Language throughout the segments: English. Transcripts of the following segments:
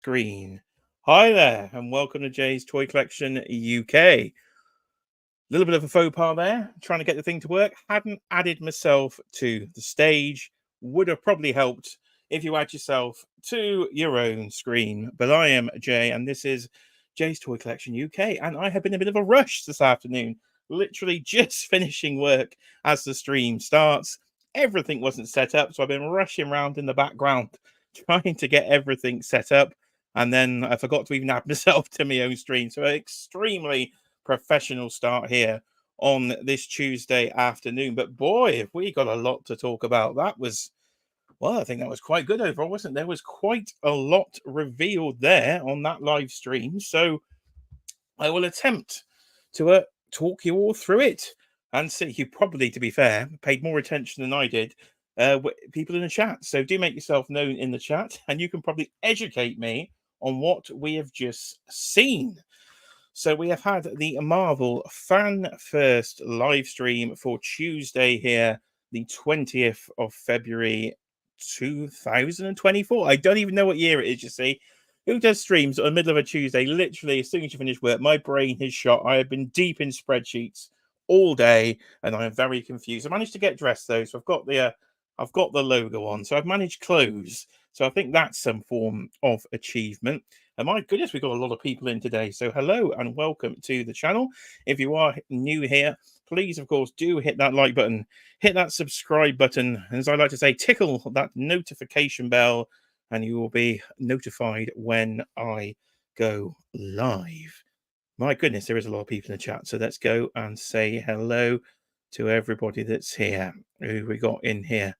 screen. Hi there, and welcome to Jay's Toy Collection UK. A little bit of a faux pas there, trying to get the thing to work. Hadn't added myself to the stage. Would have probably helped if you add yourself to your own screen. But I am Jay, and this is Jay's Toy Collection UK, and I have been a bit of a rush this afternoon. Literally just finishing work as the stream starts. Everything wasn't set up, so I've been rushing around in the background trying to get everything set up, and then I forgot to even add myself to my own stream. So an extremely professional start here on this Tuesday afternoon. But boy, have we got a lot to talk about. That was, well, I think that was quite good overall, wasn't there? There was quite a lot revealed there on that live stream. So I will attempt to talk you all through it and see. You probably, to be fair, paid more attention than I did. People in the chat. So do make yourself known in the chat, and you can probably educate me on what we have just seen. So we have had the Marvel Fan First live stream for Tuesday here, the 20th of February, 2024. I don't even know what year it is, you see. Who does streams in the middle of a Tuesday? Literally, as soon as you finish work, my brain is shot. I have been deep in spreadsheets all day, and I am very confused. I managed to get dressed though, so I've got the logo on, so I've managed clothes. So I think that's some form of achievement. And my goodness, we've got a lot of people in today. So hello and welcome to the channel. If you are new here, please, of course, do hit that like button, hit that subscribe button, and as I like to say, tickle that notification bell, and you will be notified when I go live. My goodness, there is a lot of people in the chat. So let's go and say hello to everybody that's here. Who we got in here?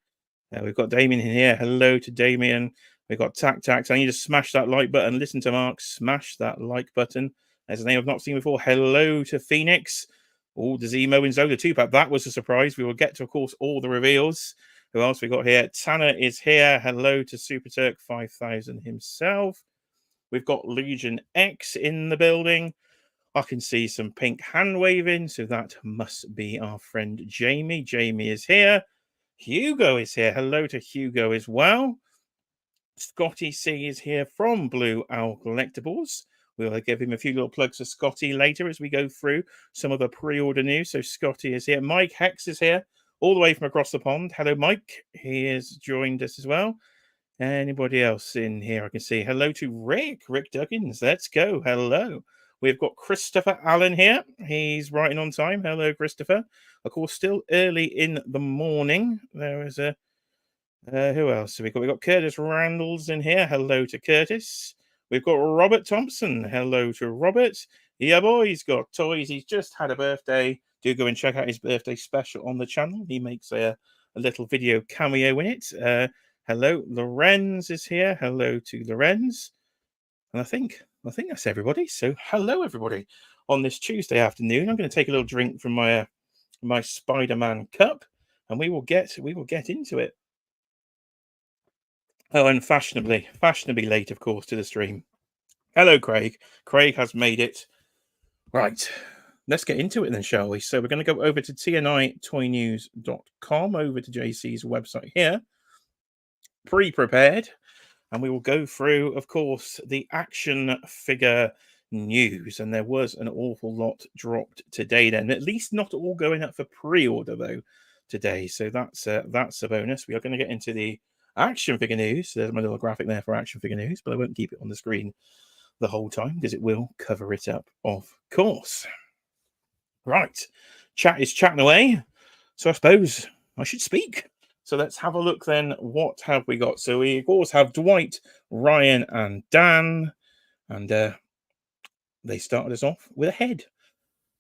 We've got Damien in here. Hello to Damien. We've got Tac. I need to smash that like button. Listen to Mark. Smash that like button. There's a name I've not seen before. Hello to Phoenix. Oh, the Zemo and Zola 2-pack. That was a surprise. We will get to, of course, all the reveals. Who else we got here? Tanner is here. Hello to Super Turk 5000 himself. We've got Legion X in the building. I can see some pink hand waving, so that must be our friend Jamie. Jamie is here. Hugo is here. Hello to Hugo as well. Scotty C is here from Blue Owl Collectibles. We'll give him a few little plugs for Scotty later as we go through some of the pre-order news. So Scotty is here. Mike Hex is here, all the way from across the pond. Hello, Mike. He has joined us as well. Anybody else in here I can see? Hello to Rick Duggins. Let's go. Hello. We've got Christopher Allen here. He's writing on time. Hello, Christopher. Of course, still early in the morning. There is a... who else have we got? We've got Curtis Randalls in here. Hello to Curtis. We've got Robert Thompson. Hello to Robert. Yeah, boy, he's got toys. He's just had a birthday. Do go and check out his birthday special on the channel. He makes a little video cameo in it. Hello, Lorenz is here. Hello to Lorenz. And I think that's everybody. So hello, everybody, on this Tuesday afternoon. I'm going to take a little drink from my Spider-Man cup, and we will get into it. Oh, and fashionably late, of course, to the stream. Hello, Craig. Craig has made it. Right. Let's get into it then, shall we? So we're going to go over to tnitoynews.com, over to JC's website here. Pre-prepared. And we will go through, of course, the action figure news. And there was an awful lot dropped today then. At least not all going up for pre-order, though, today. So that's a bonus. We are going to get into the action figure news. There's my little graphic there for action figure news, but I won't keep it on the screen the whole time because it will cover it up, of course. Right. Chat is chatting away. So I suppose I should speak. So let's have a look then. What have we got? So we, of course, have Dwight, Ryan, and Dan. And they started us off with a head.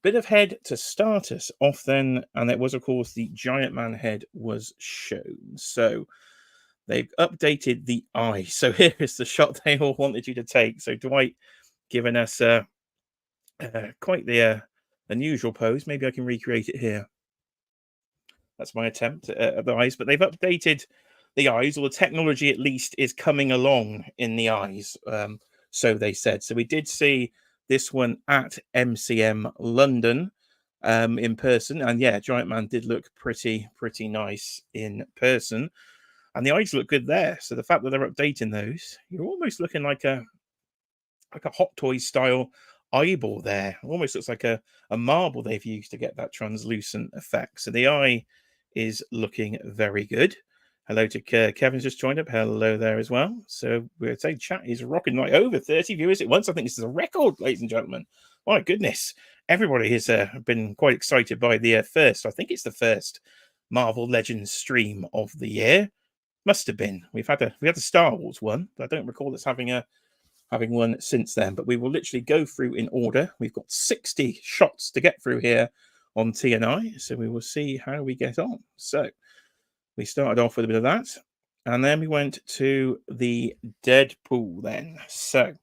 Bit of head to start us off then. And it was, of course, the Giant Man head was shown. So they've updated the eye. So here is the shot they all wanted you to take. So Dwight giving us quite the unusual pose. Maybe I can recreate it here. That's my attempt at the eyes, but they've updated the eyes, or the technology at least is coming along in the eyes. So they said. So we did see this one at MCM London in person, and yeah, Giant Man did look pretty nice in person, and the eyes look good there. So the fact that they're updating those, you're almost looking like a like a Hot Toys style eyeball there. Almost looks like a marble they've used to get that translucent effect. So the eye is looking very good. Hello to Kevin's just joined up. Hello there as well. So we'd say chat is rocking, like over 30 viewers at once. I think this is a record, ladies and gentlemen. My goodness. Everybody has been quite excited by the first, I think it's the first Marvel Legends stream of the year. Must have been. We had the Star Wars one, but I don't recall us having one since then. But we will literally go through in order. We've got 60 shots to get through here on TNI, so we will see how we get on. So we started off with a bit of that, and then we went to the Deadpool then. So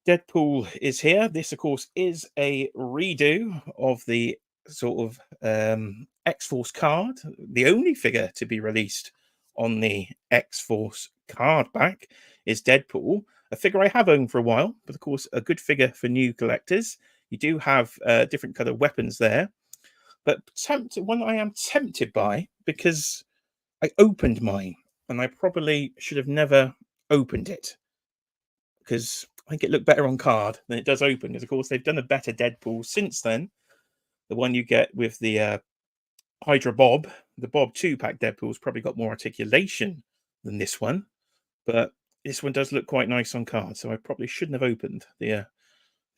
Deadpool is here. This, of course, is a redo of the sort of X-Force card, the only figure to be released on the X-Force card back is Deadpool, a figure I have owned for a while, but of course a good figure for new collectors. You do have different kind of weapons there, but one I am tempted by, because I opened mine and I probably should have never opened it, because I think it looked better on card than it does open, because of course they've done a better Deadpool since then. The one you get with the Hydra Bob, the Bob 2-pack Deadpool's probably got more articulation than this one, but this one does look quite nice on card, so I probably shouldn't have opened the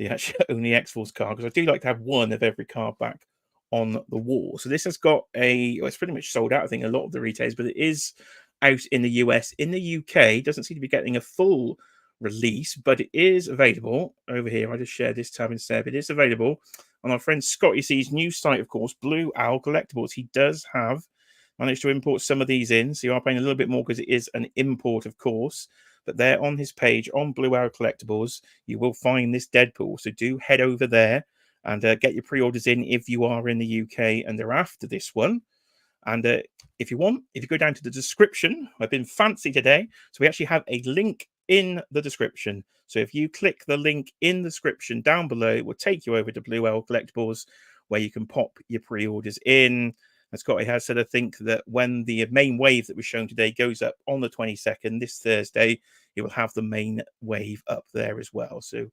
actual only X-Force card, because I do like to have one of every card back on the wall. So this has got well, it's pretty much sold out, I think, a lot of the retailers, but it is out in the US. In the UK, doesn't seem to be getting a full release, but it is available over here. I just shared this tab instead. It is available on our friend Scotty C's new site, of course, Blue Owl Collectibles. He does have managed to import some of these in, so you are paying a little bit more because it is an import, of course. But there on his page on Blue Owl Collectibles, you will find this Deadpool. So do head over there and get your pre-orders in if you are in the UK and are after this one. And if you want, if you go down to the description, I've been fancy today. So we actually have a link in the description. So if you click the link in the description down below, it will take you over to Blue Owl Collectibles, where you can pop your pre-orders in. And Scotty has said, I think, that when the main wave that was shown today goes up on the 22nd, this Thursday, you will have the main wave up there as well. So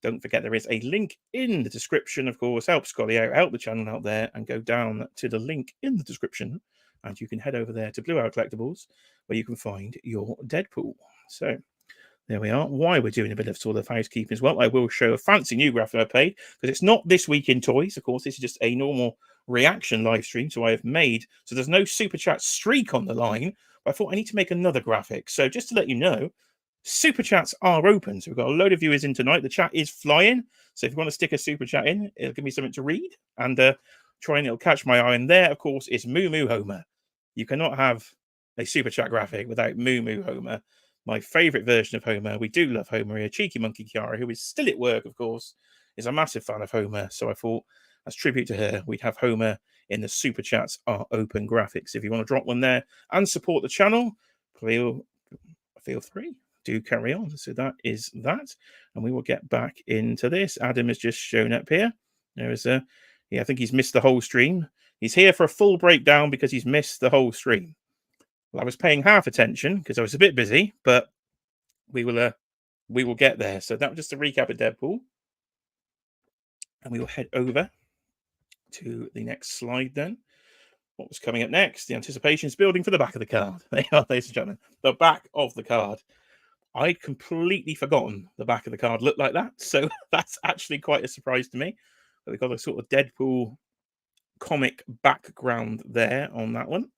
don't forget, there is a link in the description, of course. Help Scotty out, help the channel out there, and go down to the link in the description, and you can head over there to Blue Owl Collectibles, where you can find your Deadpool. So there we are. Why we're doing a bit of sort of housekeeping as well, I will show a fancy new graphic I played, because it's not This Week in Toys. Of course, this is just a normal reaction live stream. So I have made, so there's no super chat streak on the line, but I thought I need to make another graphic. So just to let you know, super chats are open. So we've got a load of viewers in tonight. The chat is flying. So if you want to stick a super chat in, it'll give me something to read and try and it'll catch my eye. And there, of course, is Moo Moo Homer. You cannot have a super chat graphic without Moo Moo Homer, my favorite version of Homer. We do love Homer here. Cheeky Monkey Kiara, who is still at work, of course, is a massive fan of Homer. So I thought, as tribute to her, we'd have Homer in the super chats are open graphics. If you want to drop one there and support the channel, feel free. Do carry on. So that is that, and we will get back into this. Adam has just shown up here. There is a, yeah, I think he's missed the whole stream. He's here for a full breakdown because he's missed the whole stream. Well, I was paying half attention because I was a bit busy, but we will get there. So that was just a recap of Deadpool, and we will head over to the next slide then. What was coming up next? The anticipation is building for the back of the card. There you are, ladies and gentlemen. The back of the card. I'd completely forgotten the back of the card looked like that. So that's actually quite a surprise to me. But we've got a sort of Deadpool comic background there on that one.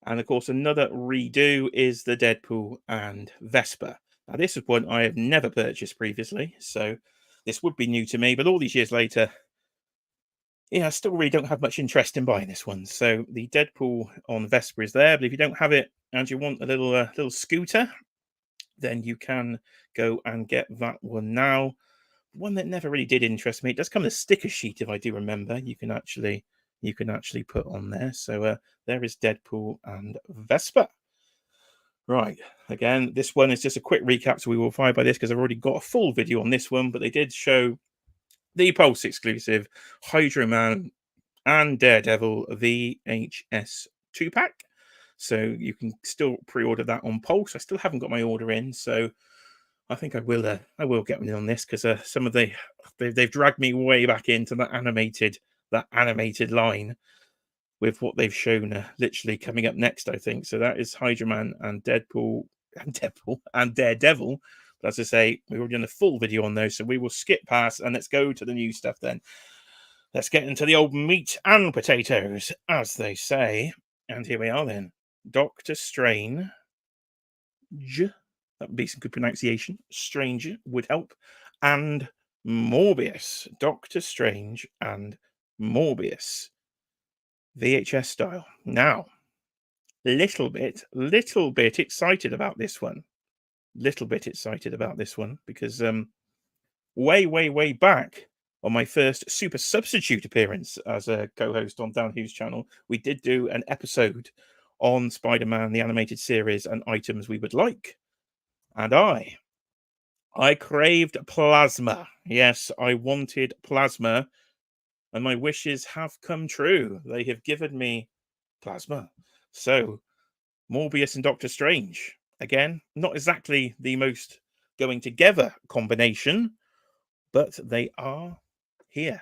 And of course, another redo is the Deadpool and Vesper. Now, this is one I have never purchased previously, so this would be new to me. But all these years later, yeah, I still really don't have much interest in buying this one. So the Deadpool on Vesper is there, but if you don't have it and you want a little scooter, then you can go and get that one now. One that never really did interest me. It does come with a sticker sheet, if I do remember. You can actually put on there. So there is Deadpool and Vesper. Right. Again, this one is just a quick recap, so we will fire by this because I've already got a full video on this one, but they did show the Pulse exclusive Hydro Man and Daredevil VHS 2-pack. So you can still pre-order that on Pulse. I still haven't got my order in, so I think I will get in on this because some of they've dragged me way back into that animated line with what they've shown literally coming up next, I think. So that is Hydra Man and Deadpool and Daredevil. But as I say, we've already done a full video on those, so we will skip past and let's go to the new stuff then. Let's get into the old meat and potatoes, as they say. And here we are then. Doctor Strange. That would be some good pronunciation. Stranger would help. And Morbius. Doctor Strange and Morbius. VHS style. Now, little bit excited about this one. Little bit excited about this one because way back on my first Super Substitute appearance as a co-host on Dan Hughes' channel, we did do an episode on Spider-Man, the animated series, and items we would like. And I craved plasma. Yes, I wanted plasma. And my wishes have come true. They have given me plasma. So, Morbius and Doctor Strange. Again, not exactly the most going together combination, but they are here.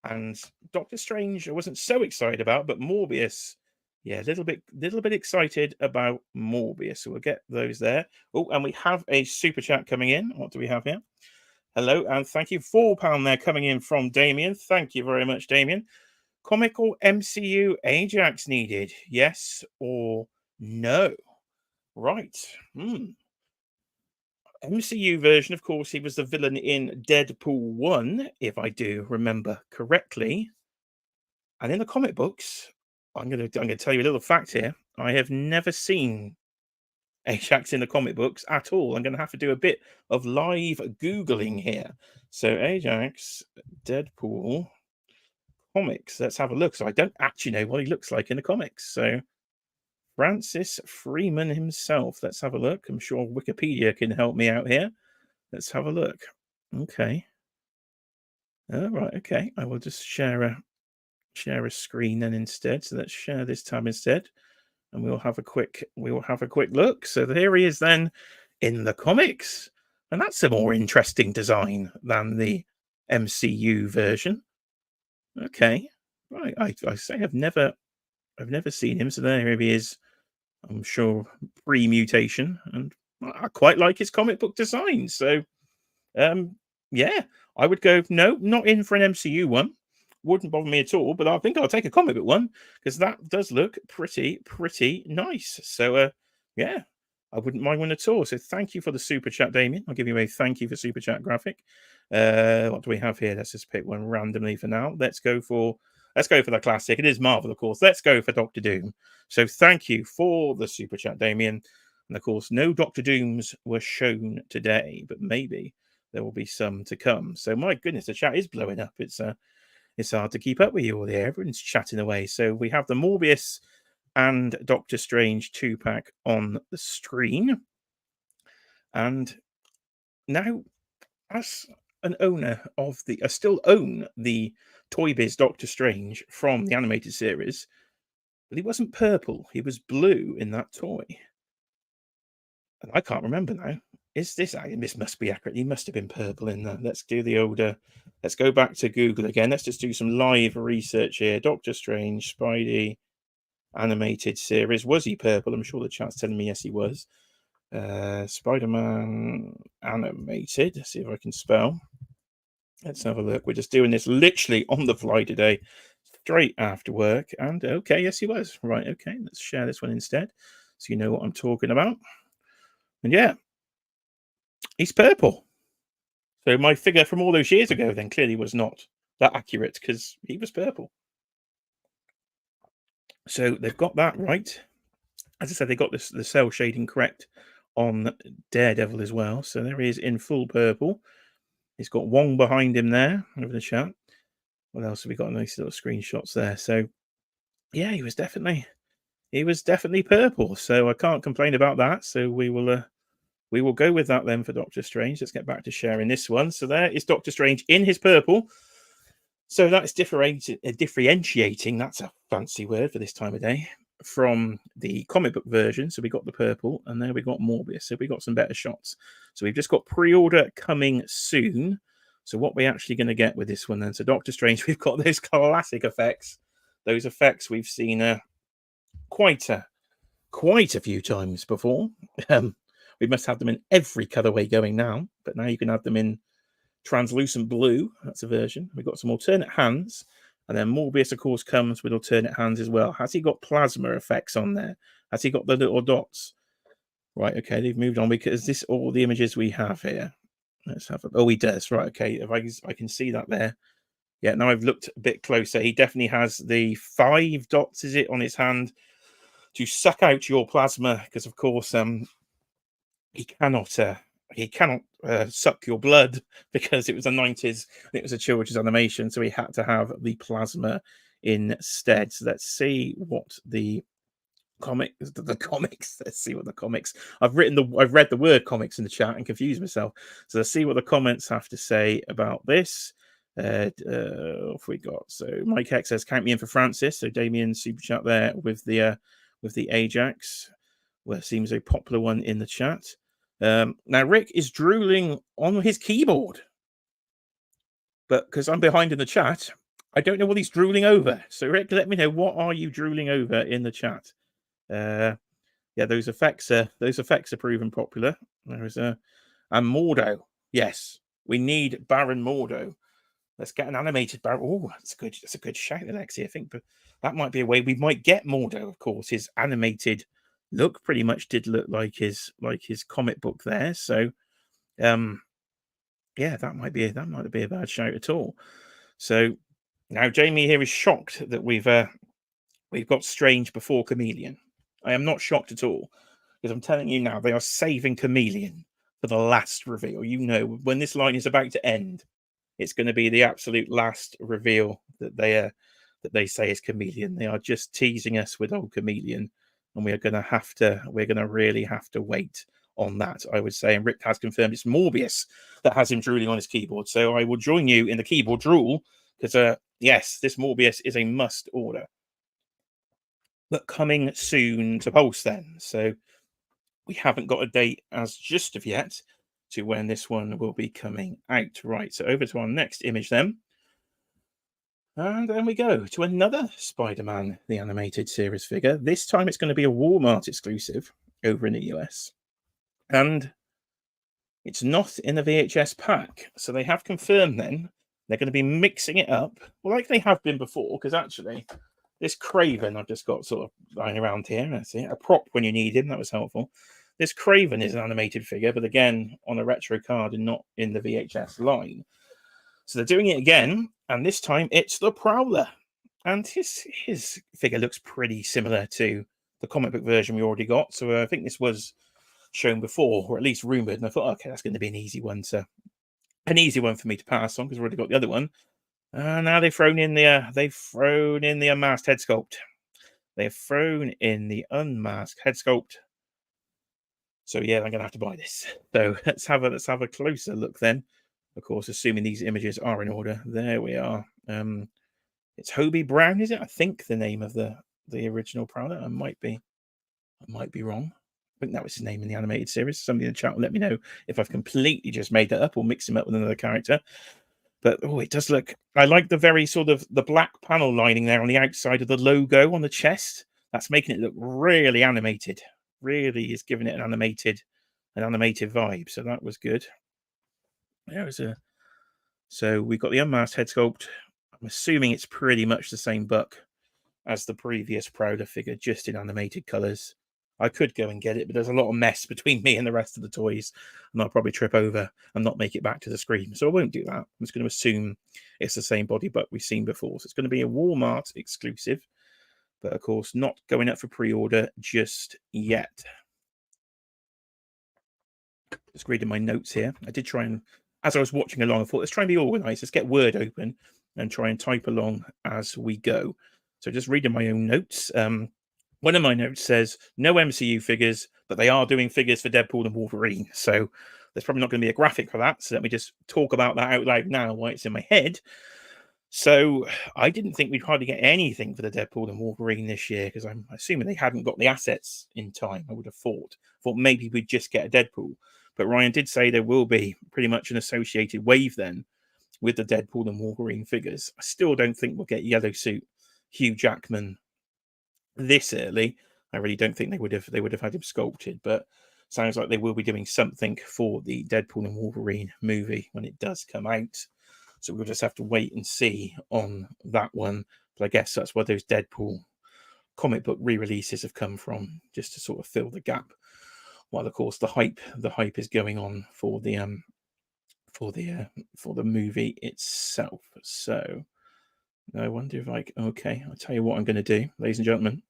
And Doctor Strange, I wasn't so excited about, but Morbius, yeah, a little bit excited about Morbius. So we'll get those there. Oh, and we have a super chat coming in. What do we have here? Hello, and thank you. £4 there coming in from Damien. Thank you very much, Damien. Comic or MCU Ajax needed? Yes or no? Right. MCU version, of course, he was the villain in Deadpool 1, if I do remember correctly. And in the comic books, I'm gonna tell you a little fact here. I have never seen Ajax in the comic books at all. I'm going to have to do a bit of live Googling here. So Ajax, Deadpool, comics. Let's have a look. So I don't actually know what he looks like in the comics. So Francis Freeman himself. Let's have a look. I'm sure Wikipedia can help me out here. Let's have a look. Okay. All right. Okay. I will just share a screen then instead. So let's share this tab instead. And we'll have a quick look. So here he is then in the comics, and that's a more interesting design than the MCU version. Okay, right. I say I've never seen him. So there he is. I'm sure pre-mutation, and I quite like his comic book design. So, yeah, I would go no, not in for an MCU one. Wouldn't bother me at all, but I think I'll take a comic book one because that does look pretty nice. So, yeah, I wouldn't mind one at all. So, thank you for the super chat, Damien. I'll give you a thank you for super chat graphic. What do we have here? Let's just pick one randomly for now. Let's go for the classic. It is Marvel, of course. Let's go for Doctor Doom. So, thank you for the super chat, Damien. And of course, no Doctor Dooms were shown today, but maybe there will be some to come. So, my goodness, the chat is blowing up. It's hard to keep up with you all here. Everyone's chatting away. So we have the Morbius and Doctor Strange 2-pack on the screen. And now, as an owner of I still own the Toy Biz Doctor Strange from the animated series, but he wasn't purple. He was blue in that toy. And I can't remember now. This must be accurate. He must have been purple in that. Let's do the older. Let's go back to Google again. Let's just do some live research here. Doctor Strange, Spidey, animated series. Was he purple? I'm sure the chat's telling me yes, he was. Spider-Man animated. Let's see if I can spell. Let's have a look. We're just doing this literally on the fly today, straight after work. And okay, yes, he was. Right, okay. Let's share this one instead so you know what I'm talking about. And yeah, he's purple. So my figure from all those years ago then clearly was not that accurate because he was purple. So they've got that right. As I said, they got the cell shading correct on Daredevil as well. So there he is in full purple. He's got Wong behind him there over the chat. What else have we got? Nice little screenshots there. So yeah, he was definitely purple. So I can't complain about that. So we will go with that then for Doctor Strange. Let's get back to sharing this one. So there is Doctor Strange in his purple. So that's differentiating. That's a fancy word for this time of day. from the comic book version. So we got the purple, and there we got Morbius. So we got some better shots. So we've just got pre-order coming soon. So what we're actually going to get with this one then? So Doctor Strange, we've got those classic effects. Those effects we've seen quite a few times before. We must have them in every colorway going now, but now you can have them in translucent blue. That's a version. We've got some alternate hands, and then Morbius, of course, comes with alternate hands as well. Has he got plasma effects on there? Has he got the little dots? Right, okay, they've moved on because this all the images we have here. Let's have a, oh, he does. Right, okay, if I can see that there. Yeah, now I've looked a bit closer. He definitely has the 5 dots, is it, on his hand to suck out your plasma, because of course he cannot suck your blood because it was the 90s and it was a children's animation, so he had to have the plasma instead. So let's see what the comics. Let's see what the comics. I've read the word comics in the chat and confused myself. So let's see what the comments have to say about this. Off we got. So Mike X says, "Count me in for Francis." So Damien super chat there with the Ajax. Well, seems a popular one in the chat. Now Rick is drooling on his keyboard, but because I'm behind in the chat, I don't know what he's drooling over. So Rick, let me know, what are you drooling over in the chat? Yeah, those effects are proven popular. There is and Mordo. Yes, we need Baron Mordo. Let's get an animated Baron. Oh, that's good. That's a good shout, Alexi. I think, but that might be a way we might get Mordo. Of course, his animated look pretty much did look like his comic book there. So, yeah, that might be a bad shout at all. So now Jamie here is shocked that we've got Strange before Chameleon. I am not shocked at all, because I'm telling you now, they are saving Chameleon for the last reveal. You know, when this line is about to end, it's going to be the absolute last reveal that they say is Chameleon. They are just teasing us with old Chameleon, and we're going to really have to wait on that, I would say. And Rick has confirmed it's Morbius that has him drooling on his keyboard. So I will join you in the keyboard drool, because yes, this Morbius is a must order. But coming soon to Pulse then. So we haven't got a date as just of yet to when this one will be coming out. Right, so over to our next image then. And then we go to another Spider-Man, the animated series figure. This time it's going to be a Walmart exclusive over in the US. And it's not in the VHS pack. So they have confirmed then they're going to be mixing it up, well, like they have been before, because actually this Craven I've just got sort of lying around here. That's it. A prop when you need him. That was helpful. This Craven is an animated figure, but again, on a retro card and not in the VHS line. So they're doing it again, and this time it's the Prowler. And his figure looks pretty similar to the comic book version we already got. So I think this was shown before, or at least rumored. And I thought, okay, that's going to be an easy one for me to pass on, because we've already got the other one. Now they've thrown in the unmasked head sculpt. They've thrown in the unmasked head sculpt. So yeah, I'm going to have to buy this. So let's have a closer look then. Of course, assuming these images are in order. There we are. It's Hobie Brown, is it? I think the name of the original Prowler. I might be wrong. I think that was his name in the animated series. Somebody in the chat will let me know if I've completely just made that up or mixed him up with another character. But oh, it does look. I like the very sort of the black panel lining there on the outside of the logo on the chest. That's making it look really animated. Really is giving it an animated vibe. So that was good. So we've got the unmasked head sculpt. I'm assuming it's pretty much the same buck as the previous Prowler figure, just in animated colors. I could go and get it, but there's a lot of mess between me and the rest of the toys, and I'll probably trip over and not make it back to the screen. So I won't do that. I'm just going to assume it's the same body buck we've seen before. So it's going to be a Walmart exclusive, but of course not going up for pre-order just yet. Just reading my notes here. I did try and, as I was watching along, I thought, let's try and be organized. Let's get Word open and try and type along as we go. So just reading my own notes. One of my notes says, no MCU figures, but they are doing figures for Deadpool and Wolverine. So there's probably not going to be a graphic for that. So let me just talk about that out loud now while it's in my head. So I didn't think we'd hardly get anything for the Deadpool and Wolverine this year because I'm assuming they hadn't got the assets in time. I would have thought maybe we'd just get a Deadpool, but Ryan did say there will be pretty much an associated wave then with the Deadpool and Wolverine figures. I still don't think we'll get Yellow Suit Hugh Jackman this early. I really don't think they would have had him sculpted, but sounds like they will be doing something for the Deadpool and Wolverine movie when it does come out. So we'll just have to wait and see on that one. But I guess that's where those Deadpool comic book re-releases have come from, just to sort of fill the gap. While of course the hype is going on for the movie itself. So I wonder if okay, I'll tell you what I'm going to do, ladies and gentlemen.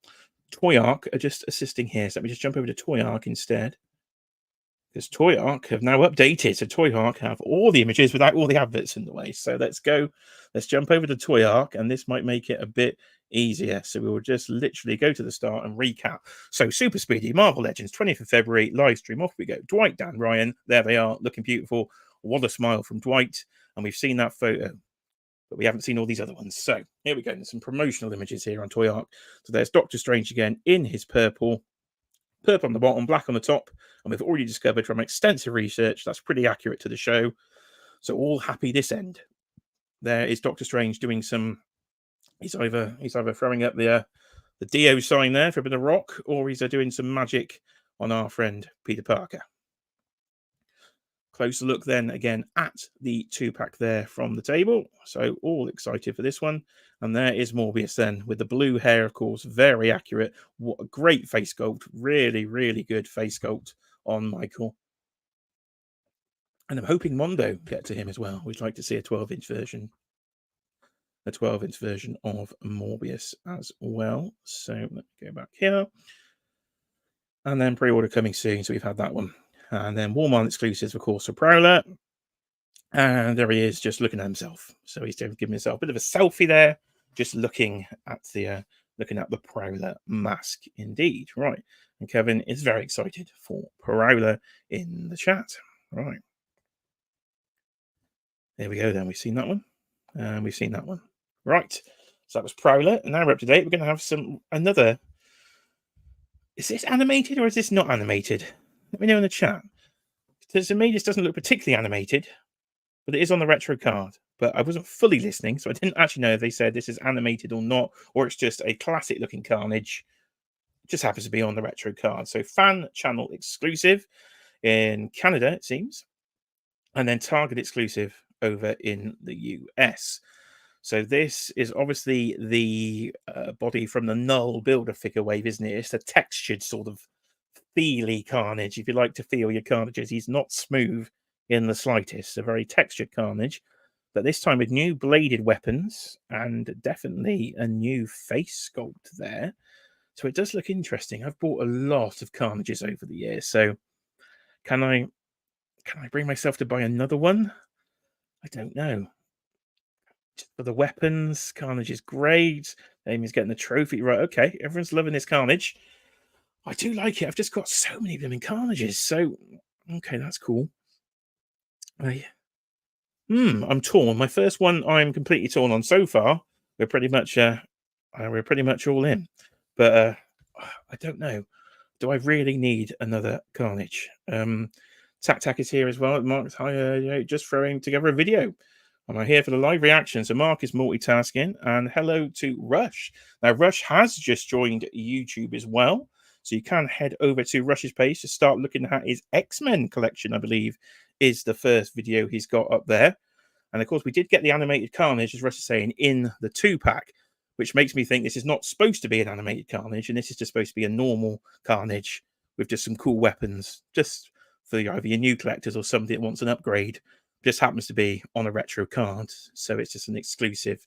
Toy Arc are just assisting here, so let me just jump over to Toy Arc instead. Because Toy Arc have now updated, so Toy Arc have all the images without all the adverts in the way. So let's jump over to Toy Arc, and this might make it a bit easier. So we will just literally go to the start and recap. So Super Speedy, Marvel Legends, 20th of February, live stream, off we go. Dwight, Dan, Ryan, there they are, looking beautiful. What a smile from Dwight, and we've seen that photo, but we haven't seen all these other ones. So here we go. There's some promotional images here on Toy Arc. So there's Doctor Strange again in his purple on the bottom, black on the top, and we've already discovered from extensive research that's pretty accurate to the show. So all happy this end. There is Doctor Strange doing some. He's either throwing up the Dio sign there for a bit of rock, or he's doing some magic on our friend Peter Parker. Closer look then again at the 2-pack there from the table. So all excited for this one. And there is Morbius then with the blue hair, of course, very accurate. What a great face sculpt. Really, really good face sculpt on Michael. And I'm hoping Mondo get to him as well. We'd like to see a 12-inch version. A 12-inch version of Morbius as well. So let me go back here. And then pre-order coming soon. So we've had that one. And then Walmart exclusives, of course, for Prowler. And there he is, just looking at himself. So he's giving himself a bit of a selfie there, just looking at the Prowler mask, indeed. Right. And Kevin is very excited for Prowler in the chat. Right. There we go then. We've seen that one. And we've seen that one. Right. So that was Prowler. And now we're up to date. We're going to have another. Is this animated or is this not animated? Let me know in the chat. So to me, this doesn't look particularly animated, but it is on the retro card. But I wasn't fully listening, so I didn't actually know if they said this is animated or not, or it's just a classic-looking Carnage. It just happens to be on the retro card. So fan channel exclusive in Canada, it seems, and then Target exclusive over in the US. So this is obviously the body from the Null Builder figure wave, isn't it? It's a textured sort of feely Carnage. If you like to feel your Carnages, he's not smooth in the slightest. A very textured Carnage, but this time with new bladed weapons and definitely a new face sculpt there. So it does look interesting. I've bought a lot of Carnages over the years, so can I bring myself to buy another one? I don't know. Just for the weapons, Carnage is great. Amy's getting the trophy. Right, okay. Everyone's loving this Carnage. I do like it. I've just got so many blooming Carnages. So, okay, that's cool. I'm torn. My first one, I'm completely torn on. So far, we're pretty much all in. But I don't know. Do I really need another Carnage? Tac is here as well. Mark's just throwing together a video. I'm here for the live reaction. So Mark is multitasking. And hello to Rush. Now, Rush has just joined YouTube as well. So you can head over to Rush's page to start looking at his X-Men collection, I believe, is the first video he's got up there. And of course, we did get the animated Carnage, as Rush is saying, in the 2-pack, which makes me think this is not supposed to be an animated Carnage, and this is just supposed to be a normal Carnage with just some cool weapons, just for either your new collectors or somebody that wants an upgrade. Just happens to be on a retro card, so it's just an exclusive,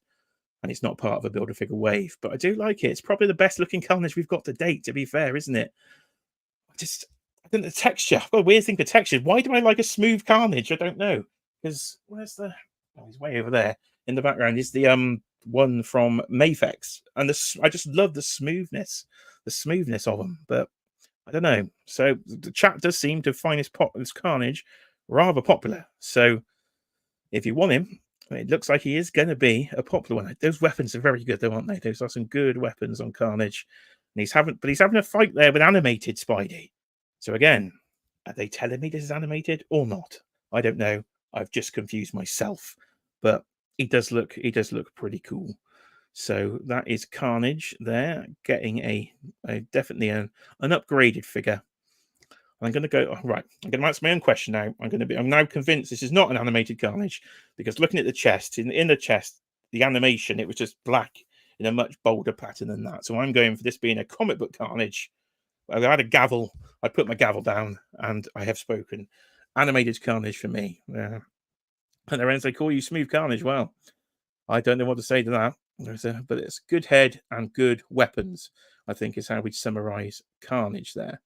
and it's not part of a Build-A-Figure wave. But I do like it. It's probably the best looking Carnage we've got to date, to be fair, isn't it? I think the texture, I've got a weird thing for texture. Why do I like a smooth Carnage? I don't know. Because where's the... Oh, he's way over there. In the background is the one from Mafex. And I just love the smoothness of them. But I don't know. So the chat does seem to find this Carnage rather popular. So if you want him, it looks like he is going to be a popular one. Those weapons are very good, though, aren't they? Those are some good weapons on Carnage. And he's having a fight there with animated Spidey. So again, are they telling me this is animated or not? I don't know. I've just confused myself. But he does look pretty cool. So that is Carnage there, getting a definitely an upgraded figure. I'm going to go right. I'm going to answer my own question now. I'm now convinced this is not an animated Carnage, because looking at the chest, in the chest, the animation, it was just black in a much bolder pattern than that. So I'm going for this being a comic book Carnage. I had a gavel. I put my gavel down, and I have spoken. Animated Carnage for me. And their ends, they call you Smooth Carnage. Well, I don't know what to say to that. But it's good head and good weapons, I think, is how we'd summarize Carnage there.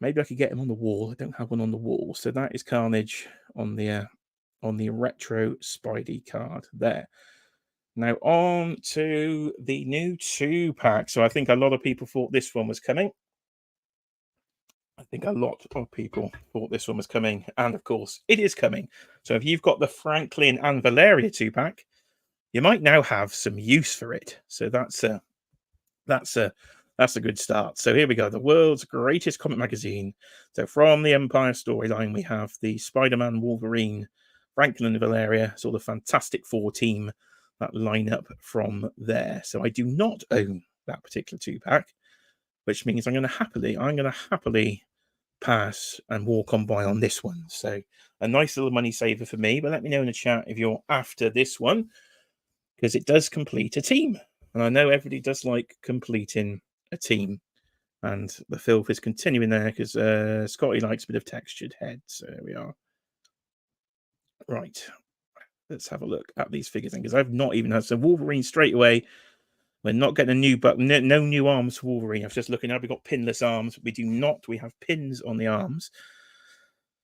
Maybe I could get him on the wall. I don't have one on the wall. So that is Carnage on the retro Spidey card there. Now on to the new 2-pack. So I think a lot of people thought this one was coming. And of course it is coming. So if you've got the Franklin and Valeria 2-pack, you might now have some use for it. So that's a good start. So here we go. The world's greatest comic magazine. So from the Empire storyline, we have the Spider-Man, Wolverine, Franklin and Valeria, so the Fantastic Four team that line up from there. So I do not own that particular 2-pack, which means I'm going to happily pass and walk on by on this one. So a nice little money saver for me. But let me know in the chat if you're after this one, because it does complete a team. And I know everybody does like completing a team. And the filth is continuing there because Scotty likes a bit of textured head. So there we are. Right. Let's have a look at these figures then, because I've not even had. So Wolverine straight away. We're not getting a new button. No new arms for Wolverine. I was just looking at. We've got pinless arms. We do not. We have pins on the arms.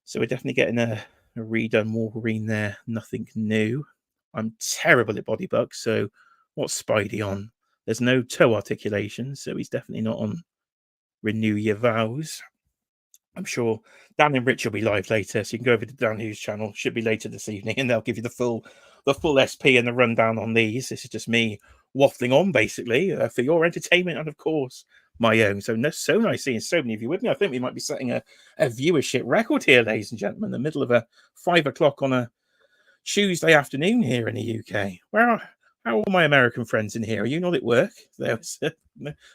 So we're definitely getting a redone Wolverine there. Nothing new. I'm terrible at body bugs. So what's Spidey on? There's no toe articulation. So he's definitely not on Renew Your Vows. I'm sure Dan and Rich will be live later, so you can go over to Dan Hughes' channel. Should be later this evening, and they'll give you the full SP and the rundown on these. This is just me waffling on, basically, for your entertainment and, of course, my own. So nice seeing so many of you with me. I think we might be setting a viewership record here, ladies and gentlemen, in the middle of a 5 o'clock on a Tuesday afternoon here in the UK. How are all my American friends in here? Are you not at work?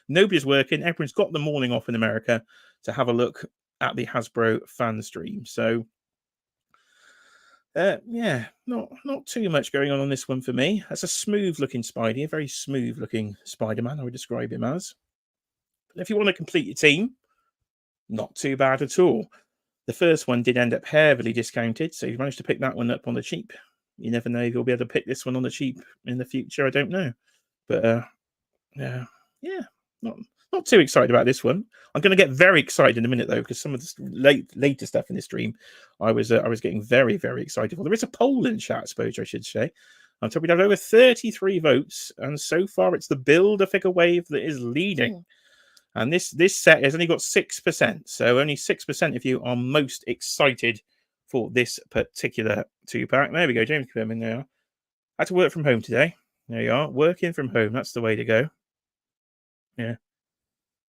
Nobody's working. Everyone's got the morning off in America to have a look at the Hasbro Fanstream. So yeah, not too much going on this one for me. That's a smooth looking Spidey, a very smooth looking Spider-Man, I would describe him as. But if you want to complete your team, not too bad at all. The first one did end up heavily discounted, so you managed to pick that one up on the cheap. You never know if you'll be able to pick this one on the cheap in the future. I don't know. But yeah, not too excited about this one. I'm going to get very excited in a minute, though, because some of the later stuff in this stream, I was getting very, very excited for. There is a poll in chat, I suppose I should say. I'm told we have over 33 votes, and so far it's the Build-A-Figure wave that is leading. And this set has only got 6%, so only 6% of you are most excited for this particular 2-pack. There we go, James Kerman there. Had to work from home today. There you are, working from home. That's the way to go. Yeah.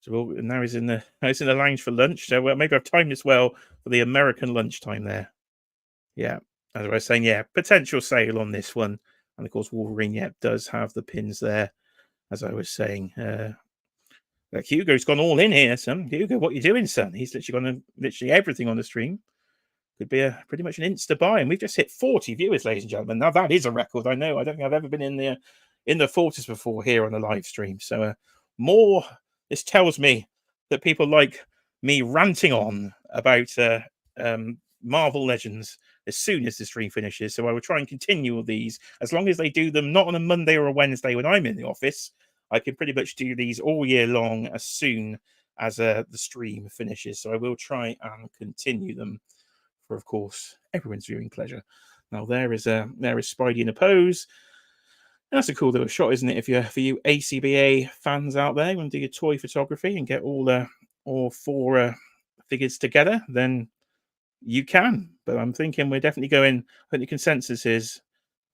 So now he's in the lounge for lunch. So maybe I've timed this well for the American lunchtime there. Yeah, as I was saying, yeah, potential sale on this one, and of course Wolverine, does have the pins there, as I was saying. Like Hugo's gone all in here, son. Hugo, what you doing, son? He's literally gone literally everything on the stream. Could be pretty much an insta buy, and we've just hit 40 viewers, ladies and gentlemen. Now that is a record. I know. I don't think I've ever been in the 40s before here on the live stream. So more. This tells me that people like me ranting on about Marvel Legends as soon as the stream finishes. So I will try and continue all these as long as they do them not on a Monday or a Wednesday when I'm in the office. I can pretty much do these all year long as soon as the stream finishes. So I will try and continue them for, of course, everyone's viewing pleasure. Now there is Spidey in a pose. That's a cool little shot, isn't it? If you're for you ACBA fans out there, you want to do your toy photography and get all 4 figures together, then you can. But I'm thinking we're definitely going. I think the consensus is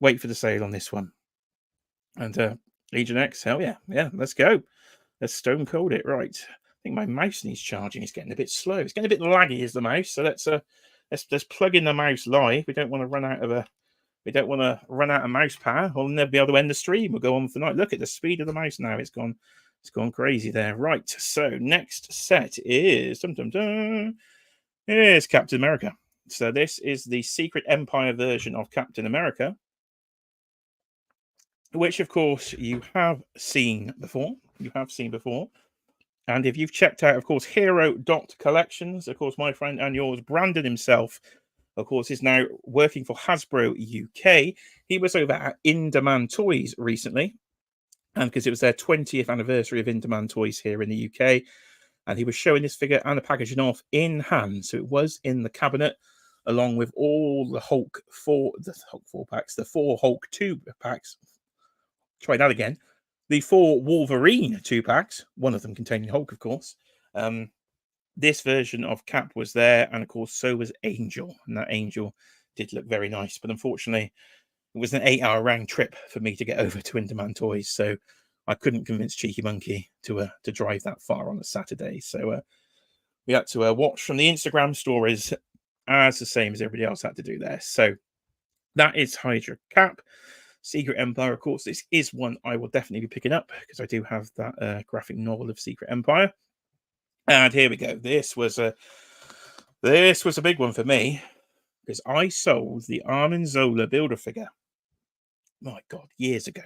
wait for the sale on this one. And Legion X, hell yeah, yeah, let's go. Let's stone cold it. Right. I think my mouse needs charging. It's getting a bit slow. It's getting a bit laggy, is the mouse. So let's plug in the mouse live. We don't want to run out of mouse power. We'll never be able to end the stream. We'll go on for the night. Look at the speed of the mouse now. It's gone crazy there. Right. So next set is here's Captain America. So this is the Secret Empire version of Captain America, which of course you have seen before. And if you've checked out, of course, Hero Collections, of course, my friend and yours, Brandon himself, of course, is now working for Hasbro UK. He was over at In Demand Toys recently, and because it was their 20th anniversary of In Demand Toys here in the UK, and he was showing this figure and the packaging off in hand. So it was in the cabinet, along with all the Hulk 4 packs, the 4 Hulk 2 packs. Try that again. The 4 Wolverine 2 packs, one of them containing Hulk, of course. This version of Cap was there, and of course, so was Angel. And that Angel did look very nice, but unfortunately, it was an 8-hour round trip for me to get over to In Demand Toys, so I couldn't convince Cheeky Monkey to drive that far on a Saturday. So we had to watch from the Instagram stories, as the same as everybody else had to do there. So that is Hydra Cap. Secret Empire, of course, this is one I will definitely be picking up because I do have that graphic novel of Secret Empire. And here we go. This was a big one for me because I sold the Armin Zola Builder figure. My God, years ago,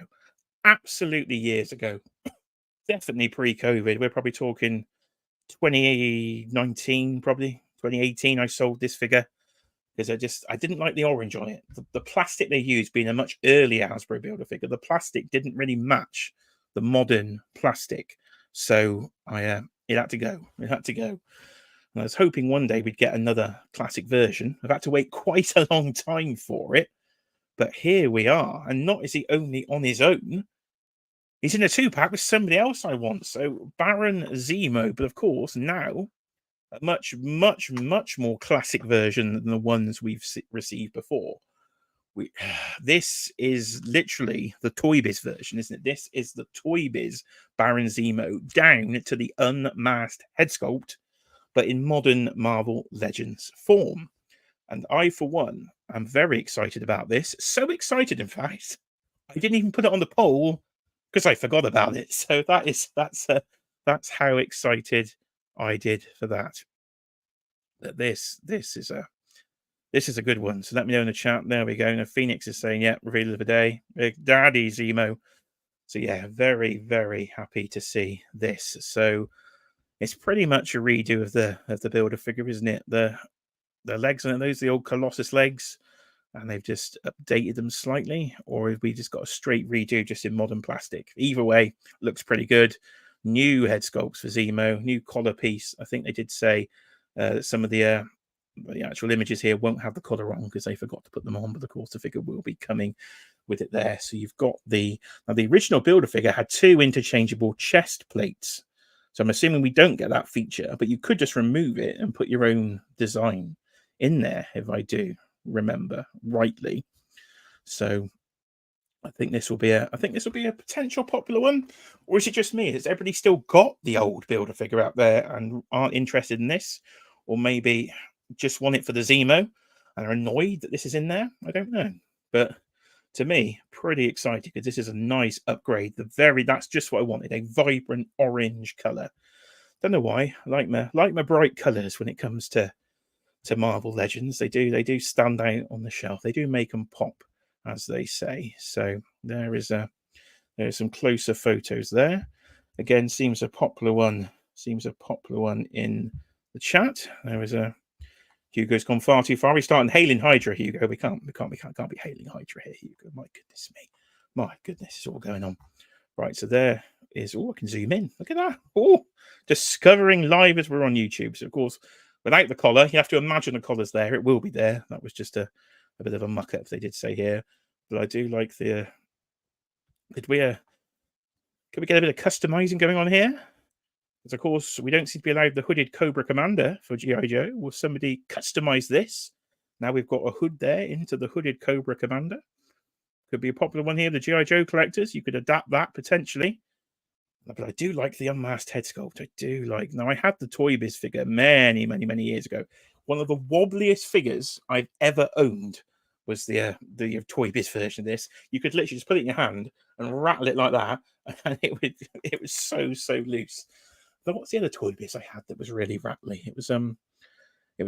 absolutely years ago. Definitely pre-COVID. We're probably talking 2019, probably 2018. I sold this figure because I didn't like the orange on it. The plastic they used, being a much earlier Hasbro Builder figure, the plastic didn't really match the modern plastic. So it had to go. It had to go. And I was hoping one day we'd get another classic version. I've had to wait quite a long time for it. But here we are. And not is he only on his own. He's in a 2-pack with somebody else I want. So Baron Zemo. But of course, now a much, much, much more classic version than the ones we've received before. This is literally the Toy Biz version, isn't it? This is the Toy Biz Baron Zemo down to the unmasked head sculpt, but in modern Marvel Legends form. And I, for one, am very excited about this. So excited, in fact, I didn't even put it on the poll because I forgot about it. So that's how excited I did for that. That this is a good one. So let me know in the chat. There we go. Now Phoenix is saying, yeah, reveal of the day. Big Daddy Zemo. So yeah, very, very happy to see this. So it's pretty much a redo of the Builder figure, isn't it? The legs on those, the old Colossus legs, and they've just updated them slightly, or have we just got a straight redo just in modern plastic? Either way, looks pretty good. New head sculpts for Zemo, new collar piece. I think they did say some of the actual images here won't have the collar on because they forgot to put them on, but of course the figure will be coming with it there. So you've got the original Builder figure had 2 interchangeable chest plates. So I'm assuming we don't get that feature, but you could just remove it and put your own design in there, if I do remember rightly. So I think this will be a potential popular one. Or is it just me? Has everybody still got the old Builder figure out there and aren't interested in this? Or maybe just want it for the Zemo and are annoyed that this is in there? I don't know. But to me, pretty excited because this is a nice upgrade. That's just what I wanted, a vibrant orange color. Don't know why. I like my bright colors when it comes to Marvel Legends. They do stand out on the shelf. They do make them pop, as they say. So there's some closer photos there. Again, seems a popular one in the chat. There is a Hugo's gone far too far. We're starting hailing Hydra, Hugo. We can't be hailing Hydra here, Hugo. My goodness me. My goodness, it's all going on. Right, so there is, I can zoom in. Look at that. Oh, discovering live as we're on YouTube. So of course, without the collar, you have to imagine the collar's there. It will be there. That was just a bit of a muck up, they did say here. But I do like the could we get a bit of customizing going on here? Because of course we don't seem to be allowed the hooded Cobra Commander for G.I. Joe. Will somebody customize this? Now we've got a hood there into the hooded Cobra Commander. Could be a popular one here. The G.I. Joe collectors, you could adapt that potentially. But I do like the unmasked head sculpt. I do like. Now, I had the Toy Biz figure many, many, many years ago. One of the wobbliest figures I've ever owned was the Toy Biz version of this. You could literally just put it in your hand and rattle it like that, and it was so loose. But what's the other Toy Biz I had that was really rattly? It was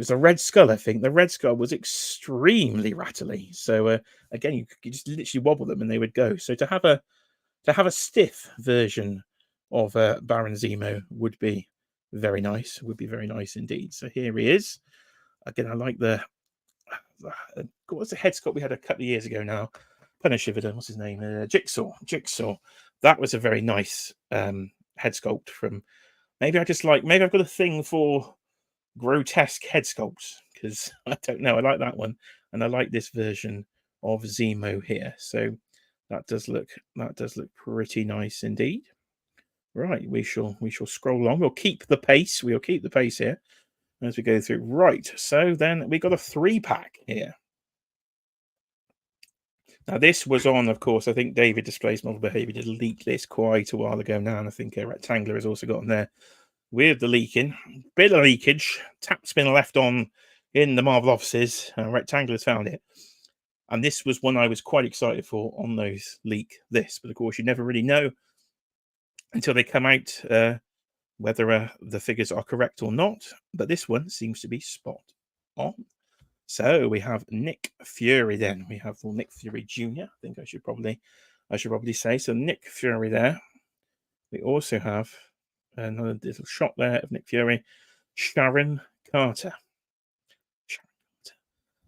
the Red Skull, I think. The Red Skull was extremely rattly. So again, you could just literally wobble them and they would go. So to have a stiff version of Baron Zemo would be very nice. Would be very nice indeed. So here he is. Again, I like the what was the head sculpt we had a couple of years ago now? Punisher, what's his name? Jigsaw. That was a very nice head sculpt from. Maybe I've got a thing for grotesque head sculpts because I don't know. I like that one, and I like this version of Zemo here. So that does look pretty nice indeed. Right, we shall scroll along. We'll keep the pace. We'll keep the pace here as we go through. Right, so then we got a 3-pack here. Now this was on, of course. I think David Displays Model Behavior did leak this quite a while ago now, and I think Rectangler has also got on there with the leaking. Bit of leakage. Tap's been left on in the Marvel offices. Rectangler has found it. And this was one I was quite excited for on those leak this. But of course, you never really know until they come out whether the figures are correct or not. But this one seems to be spot on. So we have Nick Fury then. We have Nick Fury Jr. I think I should probably say. So Nick Fury there. We also have another little shot there of Nick Fury. Sharon Carter.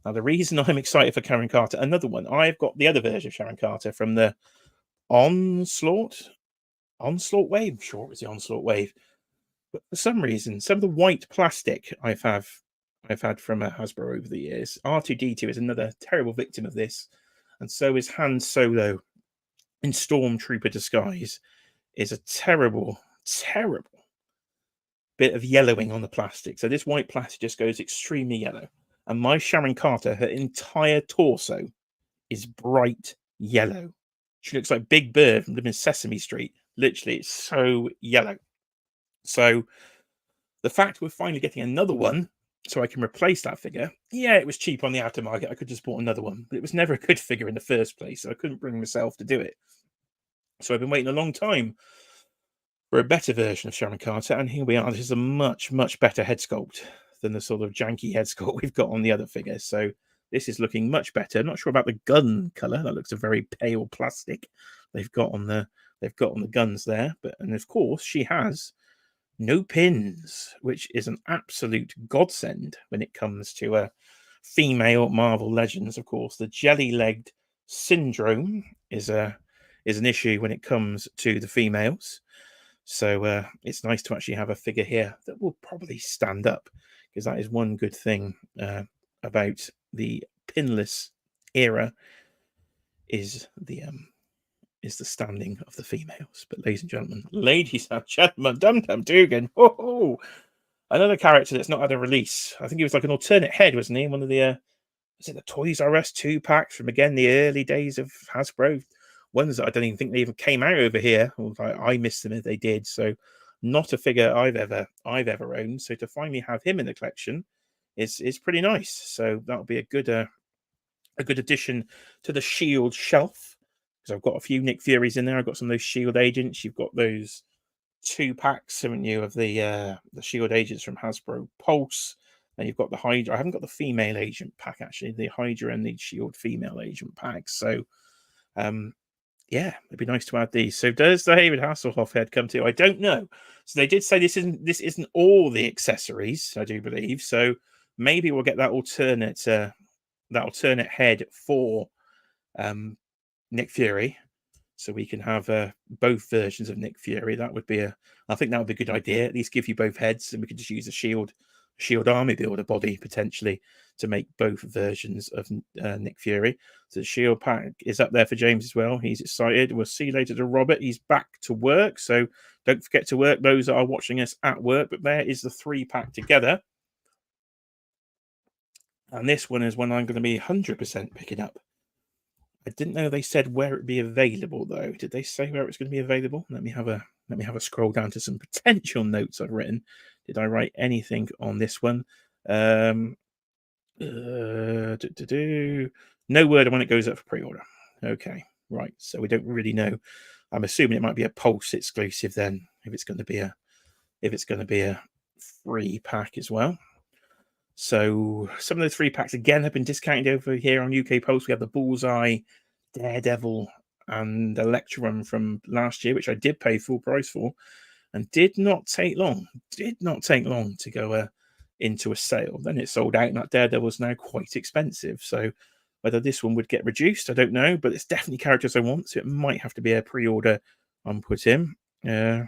Now, the reason I'm excited for Sharon Carter, another one, I've got the other version of Sharon Carter from the Onslaught Wave. I'm sure it was the Onslaught Wave. But for some reason, some of the white plastic I've had from Hasbro over the years. R2-D2 is another terrible victim of this. And so is Han Solo in Stormtrooper disguise. Is a terrible bit of yellowing on the plastic. So this white plastic just goes extremely yellow. And my Sharon Carter, her entire torso is bright yellow. She looks like Big Bird from living Sesame Street. Literally, it's so yellow. So the fact we're finally getting another one so I can replace that figure, yeah, it was cheap on the aftermarket. I could just bought another one, but it was never a good figure in the first place. So I couldn't bring myself to do it. So I've been waiting a long time for a better version of Sharon Carter. And here we are. This is a much better head sculpt than the sort of janky head sculpt we've got on the other figures. So this is looking much better. I'm not sure about the gun color. That looks a very pale plastic they've got on the guns there. And of course she has no pins, which is an absolute godsend when it comes to a female Marvel Legends. Of course, the jelly-legged syndrome is an issue when it comes to the females. So it's nice to actually have a figure here that will probably stand up, because that is one good thing about the pinless era is the standing of the females. But ladies and gentlemen, Dum Dum Dugan, another character that's not had a release. I think he was like an alternate head, wasn't he? One of the was it the Toys R Us 2-packs from again the early days of Hasbro. Ones that I don't even think they even came out over here. I missed them if they did. So not a figure I've ever owned. So to finally have him in the collection is pretty nice. So that'll be a good addition to the Shield shelf, because I've got a few Nick Furies in there. I've got some of those Shield agents. You've got those 2-packs, haven't you, of the Shield agents from Hasbro Pulse. And you've got the Hydra. I haven't got the female agent pack actually. The Hydra and the Shield female agent packs. So yeah, it'd be nice to add these. So does the David Hasselhoff head come to? I don't know. So they did say this isn't all the accessories, I do believe. So maybe we'll get that alternate head for Nick Fury, so we can have both versions of Nick Fury. I think that would be a good idea. At least give you both heads, and we could just use a Shield Army builder body potentially to make both versions of Nick Fury. So the Shield pack is up there for James as well. He's excited. We'll see you later to Robert. He's back to work, so don't forget to work, those that are watching us at work. But there is the 3-pack together. And this one is one I'm going to be 100% picking up. I didn't know they said where it'd be available though. Did they say where it's going to be available? Let me have a scroll down to some potential notes I've written. Did I write anything on this one? No word on when it goes up for pre-order. Okay, right. So we don't really know. I'm assuming it might be a Pulse exclusive then, if it's going to be a free pack as well. So some of those free packs again have been discounted over here on UK Pulse. We have the Bullseye, Daredevil, and Electrum from last year, which I did pay full price for, and did not take long to go into a sale. Then it sold out, and that Daredevil is now quite expensive. So whether this one would get reduced, I don't know, but it's definitely characters I want, so it might have to be a pre-order I'm put in. And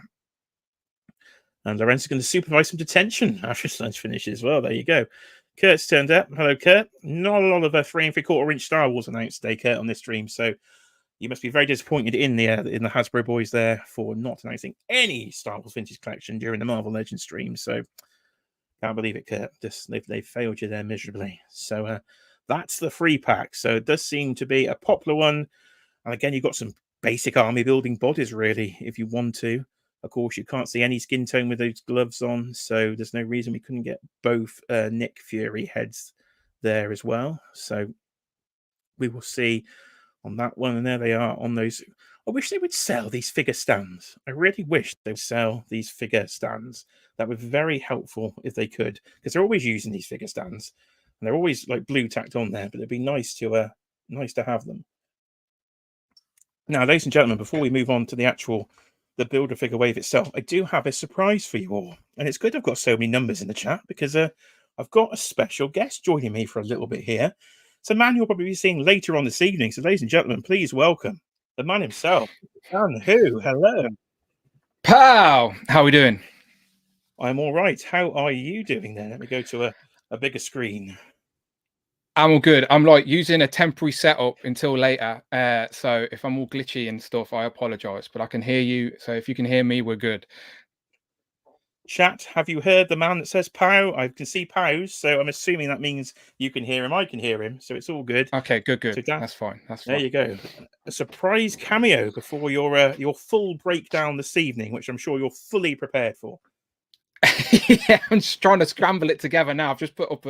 Lorenzo's going to supervise some detention after his lunch finishes as well. There you go. Kurt's turned up. Hello, Kurt. Not a lot of 3 3/4-inch Star Wars announced today, Kurt, on this stream. So you must be very disappointed in the Hasbro boys there for not announcing any Star Wars Vintage Collection during the Marvel Legends stream. So can't believe it, Kurt. They've failed you there miserably. So that's the free pack. So it does seem to be a popular one. And again, you've got some basic army building bodies, really, if you want to. Of course, you can't see any skin tone with those gloves on, so there's no reason we couldn't get both Nick Fury heads there as well. So we will see on that one. And there they are on those. I wish they would sell these figure stands. I really wish they would sell these figure stands. That would be very helpful if they could, because they're always using these figure stands, and they're always like blue tacked on there. But it'd be nice to have them. Now, ladies and gentlemen, before we move on to the Builder figure wave itself, I do have a surprise for you all. And it's good I've got so many numbers in the chat, because I've got a special guest joining me for a little bit here. It's a man you'll probably be seeing later on this evening. So, ladies and gentlemen, please welcome the man himself, Dan Who. Hello. Pow! How are we doing? I'm all right. How are you doing there? Let me go to a bigger screen. I'm all good. I'm like using a temporary setup until later. So if I'm all glitchy and stuff, I apologize, but I can hear you. So if you can hear me, we're good. Chat, have you heard the man that says pow? I can see pows, so I'm assuming that means you can hear him. I can hear him, so it's all good. Okay, good. So That's fine. There you go. A surprise cameo before your full breakdown this evening, which I'm sure you're fully prepared for. Yeah, I'm just trying to scramble it together now. I've just put up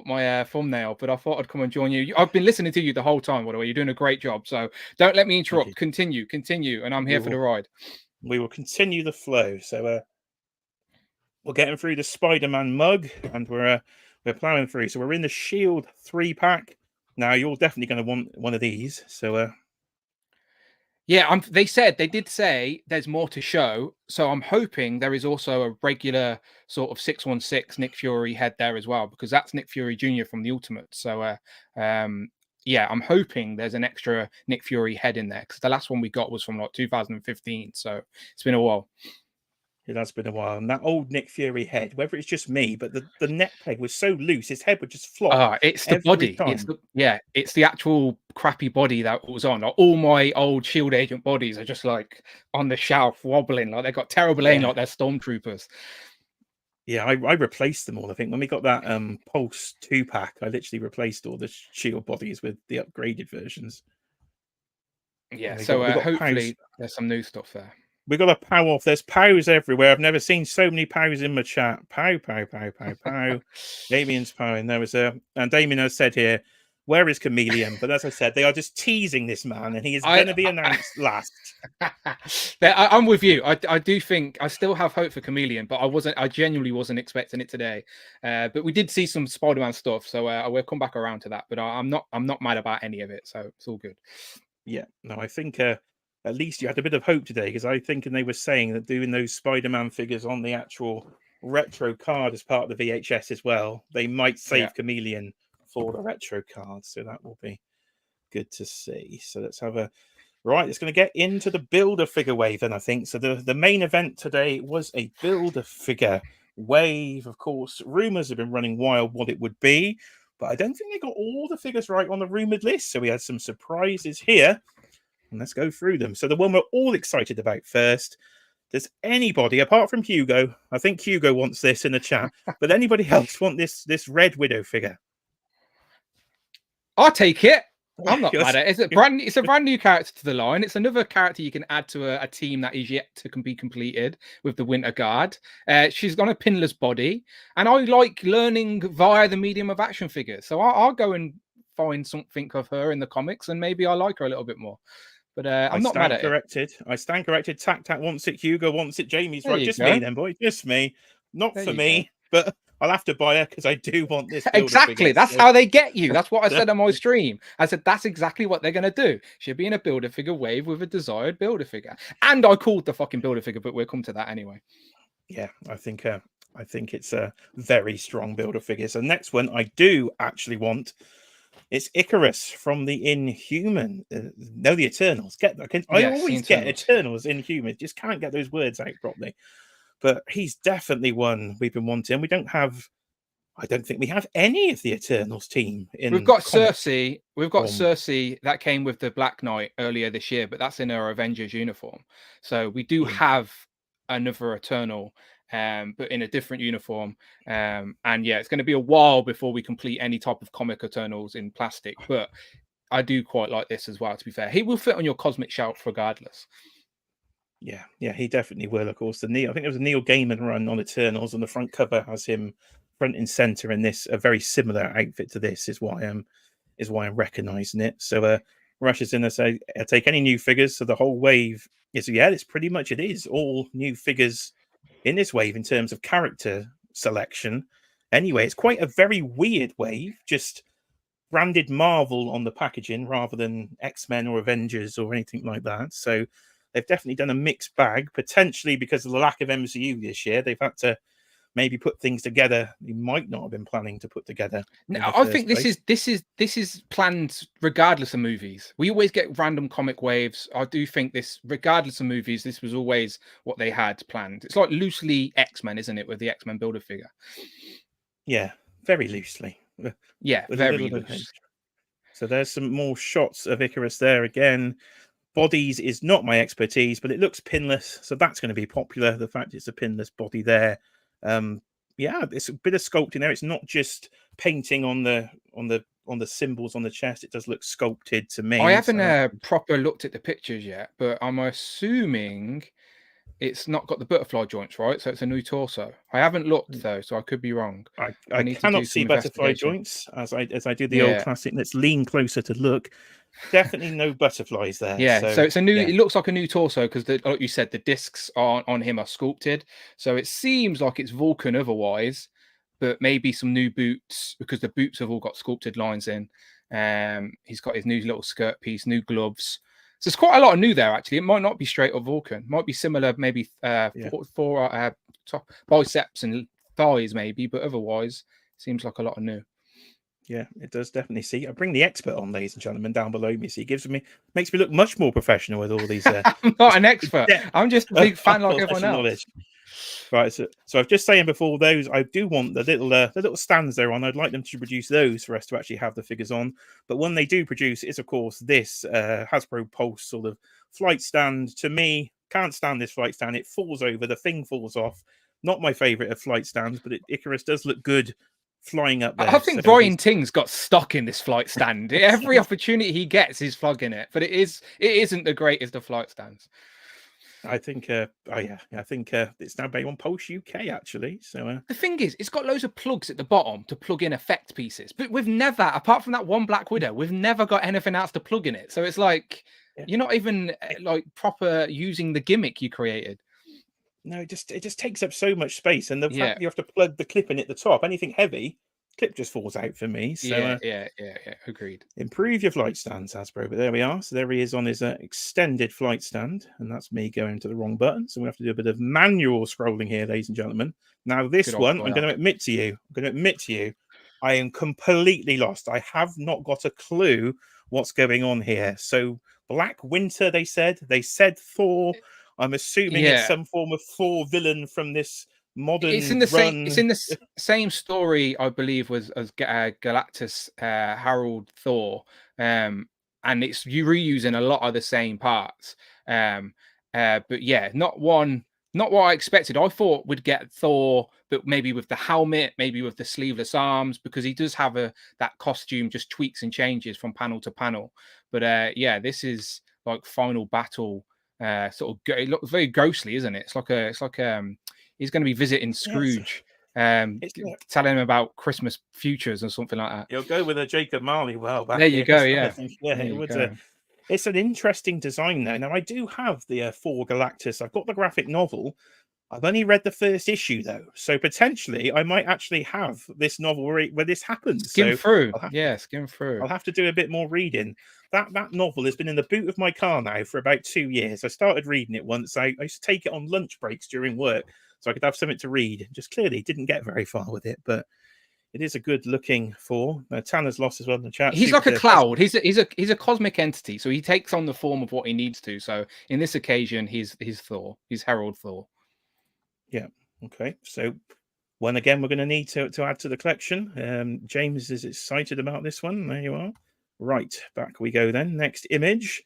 my thumbnail, but I thought I'd come and join you. I've been listening to you the whole time, by the way. You're doing a great job. So don't let me interrupt. Continue, and I'm here for the ride. We will continue the flow. So we're getting through the Spider-Man mug, and we're plowing through. So we're in the Shield 3-pack. Now you're definitely going to want one of these. So yeah, they did say there's more to show. So I'm hoping there is also a regular sort of 616 Nick Fury head there as well, because that's Nick Fury Jr. from the Ultimate. So yeah, I'm hoping there's an extra Nick Fury head in there, because the last one we got was from like 2015. So it's been a while. It has been a while. And that old Nick Fury head, whether it's just me, but the neck peg was so loose, his head would just flop. It's the body. Time. It's the actual crappy body that was on. Like, all my old Shield Agent bodies are just like on the shelf wobbling. Like they've got terrible aim, like they're stormtroopers. Yeah, I replaced them all. I think when we got that Pulse 2-pack, I literally replaced all the Shield bodies with the upgraded versions. Yeah, so hopefully there's some new stuff there. We got a pow off. There's pows everywhere. I've never seen so many pows in my chat. Pow. Damien's powing. There was and Damien has said here, where is Chameleon? But as I said, they are just teasing this man, and he is going to be announced last. I'm with you. I do think I still have hope for Chameleon, but I genuinely wasn't expecting it today. But we did see some Spider-Man stuff, so we'll come back around to that. But I'm not mad about any of it, so it's all good. Yeah, no, I think at least you had a bit of hope today, because I think, and they were saying that doing those Spider-Man figures on the actual retro card as part of the VHS as well, they might save Chameleon for the retro card. So that will be good to see. So let's have a right. It's going to get into the Builder figure wave, then I think. So the main event today was a Builder figure wave. Of course, rumors have been running wild what it would be, but I don't think they got all the figures right on the rumored list. So we had some surprises here. And let's go through them. So the one we're all excited about first. Does anybody, apart from Hugo, I think Hugo wants this in the chat, but anybody else want this Red Widow figure? I'll take it. I'm not mad at it. It's a brand new character to the line. It's another character you can add to a team that is yet to be completed with the Winter Guard. She's got a pinless body, and I like learning via the medium of action figures. So I'll go and find something of her in the comics, and maybe I like her a little bit more. But I'm not mad at it. I stand corrected. Tac wants it. Hugo wants it. Jamie's right. Just me then, boy. Just me. Not for me, but I'll have to buy her because I do want this. Exactly. That's how they get you. That's what I said on my stream. I said that's exactly what they're going to do. She'll be in a Build-A-Figure wave with a desired Build-A-Figure. And I called the fucking Build-A-Figure, but we'll come to that anyway. Yeah, I think it's a very strong Build-A-Figure. So next one I do actually want. It's Icarus from the Inhuman. No, the Eternals. I always get Eternals, Inhuman. Just can't get those words out properly. But he's definitely one we've been wanting. I don't think we have any of the Eternals team in. We've got Cersei. We've got Cersei that came with the Black Knight earlier this year, but that's in her Avengers uniform. So we do have another Eternal, but in a different uniform. And yeah, it's going to be a while before we complete any type of comic Eternals in plastic. But I do quite like this as well, to be fair. He will fit on your Cosmic Shelf regardless. Yeah, he definitely will. Of course, I think there was a Neil Gaiman run on Eternals, and the front cover has him front and center in this, a very similar outfit to this. Is why I'm recognizing it. So Rush is in to say, I take any new figures. So the whole wave is it's pretty much it is all new figures in this wave in terms of character selection. Anyway, it's quite a very weird wave. Just branded Marvel on the packaging rather than X-Men or Avengers or anything like that. So they've definitely done a mixed bag, potentially because of the lack of MCU this year. They've had to maybe put things together you might not have been planning to put together. No, I think this is planned regardless of movies. We always get random comic waves. I do think this, regardless of movies, this was always what they had planned. It's like loosely X-Men, isn't it, with the X-Men Build-A-Figure? Yeah, very loosely. Yeah, very loose. So there's some more shots of Icarus there again. Bodies is not my expertise, but it looks pinless, so that's going to be popular. The fact it's a pinless body there. It's a bit of sculpting there. It's not just painting on the symbols on the chest. It does look sculpted to me. I haven't proper looked at the pictures yet, but I'm assuming it's not got the butterfly joints, right? So it's a new torso. I haven't looked though, so I could be wrong. I cannot see butterfly joints as I do the old classic. Let's lean closer to look. Definitely no butterflies there. Yeah, so it's a new. It looks like a new torso because, like you said, the discs on him are sculpted. So it seems like it's Vulcan otherwise, but maybe some new boots because the boots have all got sculpted lines in. He's got his new little skirt piece, new gloves. So it's quite a lot of new there. Actually, it might not be straight up Vulcan. Might be similar, maybe for top biceps and thighs, maybe, but otherwise, seems like a lot of new. Yeah, it does definitely. See, I bring the expert on, ladies and gentlemen, down below me. See, makes me look much more professional with all these. I'm not an expert. I'm just a big fan like everyone else. Knowledge. Right, so I was just saying before those, I do want the little stands they're on. I'd like them to produce those for us to actually have the figures on. But when they do produce, it's of course this Hasbro Pulse sort of flight stand. To me, can't stand this flight stand. It falls over, the thing falls off. Not my favorite of flight stands, but Icarus does look good flying up there. I think Brian Ting's got stuck in this flight stand. Every opportunity he gets, he's flogging it. But it isn't the greatest of flight stands. I think it's now made on Pulse UK actually. So the thing is, it's got loads of plugs at the bottom to plug in effect pieces, but we've never, apart from that one Black Widow, we've never got anything else to plug in it. So it's like you're not even like proper using the gimmick you created. No, it just takes up so much space, and the fact you have to plug the clip in at the top, anything heavy, clip just falls out for me. So yeah, agreed. Improve your flight stands, Hasbro. But there we are. So there he is on his extended flight stand, and that's me going to the wrong button. So we have to do a bit of manual scrolling here, ladies and gentlemen. Now this one, I'm going to admit to you, I am completely lost. I have not got a clue what's going on here. So Black Winter, they said Thor. I'm assuming it's some form of Thor villain from this modern. It's in the same story, I believe, as Galactus, Harold, Thor, and it's you reusing a lot of the same parts. But yeah, not what I expected. I thought we'd get Thor but maybe with the helmet, maybe with the sleeveless arms, because he does have that costume just tweaks and changes from panel to panel. But yeah, this is like final battle. It looks very ghostly, isn't it? It's like he's going to be visiting Scrooge, telling him about Christmas futures or something like that. You'll go with a Jacob Marley back there you here. go, yeah. It would. It's an interesting design there. Now I do have the 4 Galactus. I've got the graphic novel. I've only read the first issue though, so potentially I might actually have this novel where this happens. Skim through. I'll have to do a bit more reading. That novel has been in the boot of my car now for about 2 years. I started reading it once. I used to take it on lunch breaks during work so I could have something to read. Just clearly didn't get very far with it, but it is a good looking 4. Tanner's lost as well in the chat. He's like a cloud. He's a cosmic entity, so he takes on the form of what he needs to. So in this occasion, he's Thor. He's Herald Thor. Yeah. Okay. So one again, we're going to need to add to the collection. James is excited about this one. There you are. Right, back we go then. Next image,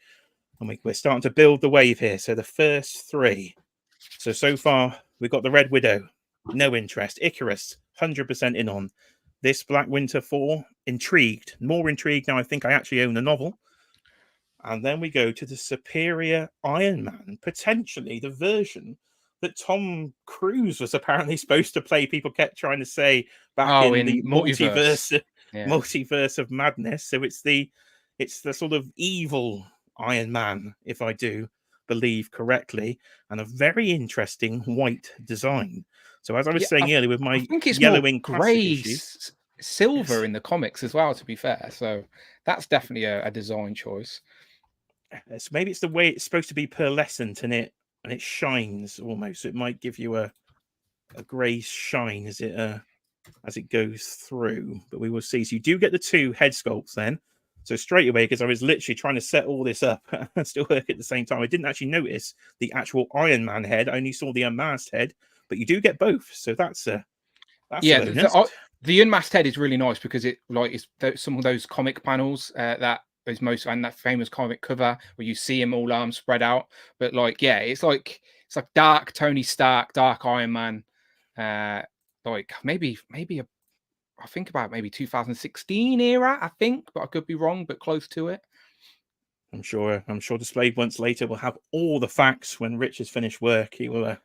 and we're starting to build the wave here. So the first 3. So far we've got the Red Widow, no interest. Icarus, 100% in on. This Black Winter 4, intrigued, more intrigued now. I think I actually own the novel. And then we go to the Superior Iron Man, potentially the version that Tom Cruise was apparently supposed to play. People kept trying to say back in the multiverse of madness. So it's the sort of evil Iron Man, if I do believe correctly, and a very interesting white design. So as I was saying earlier, with my yellowing grey silver in the comics as well, to be fair. So that's definitely a design choice. So maybe it's the way it's supposed to be pearlescent and it shines almost. So it might give you a grey shine as it goes through. But we will see. So you do get the 2 head sculpts then. So straight away, because I was literally trying to set all this up and still work at the same time, I didn't actually notice the actual Iron Man head. I only saw the unmasked head, but you do get both. So that's a bonus. The unmasked head is really nice because it's some of those comic panels that famous comic cover where you see him all arms spread out. But it's like dark Tony Stark, dark Iron Man, maybe I think about maybe 2016 era, I think, but I could be wrong, but close to it. I'm sure displayed once later we'll have all the facts when Rich has finished work. He will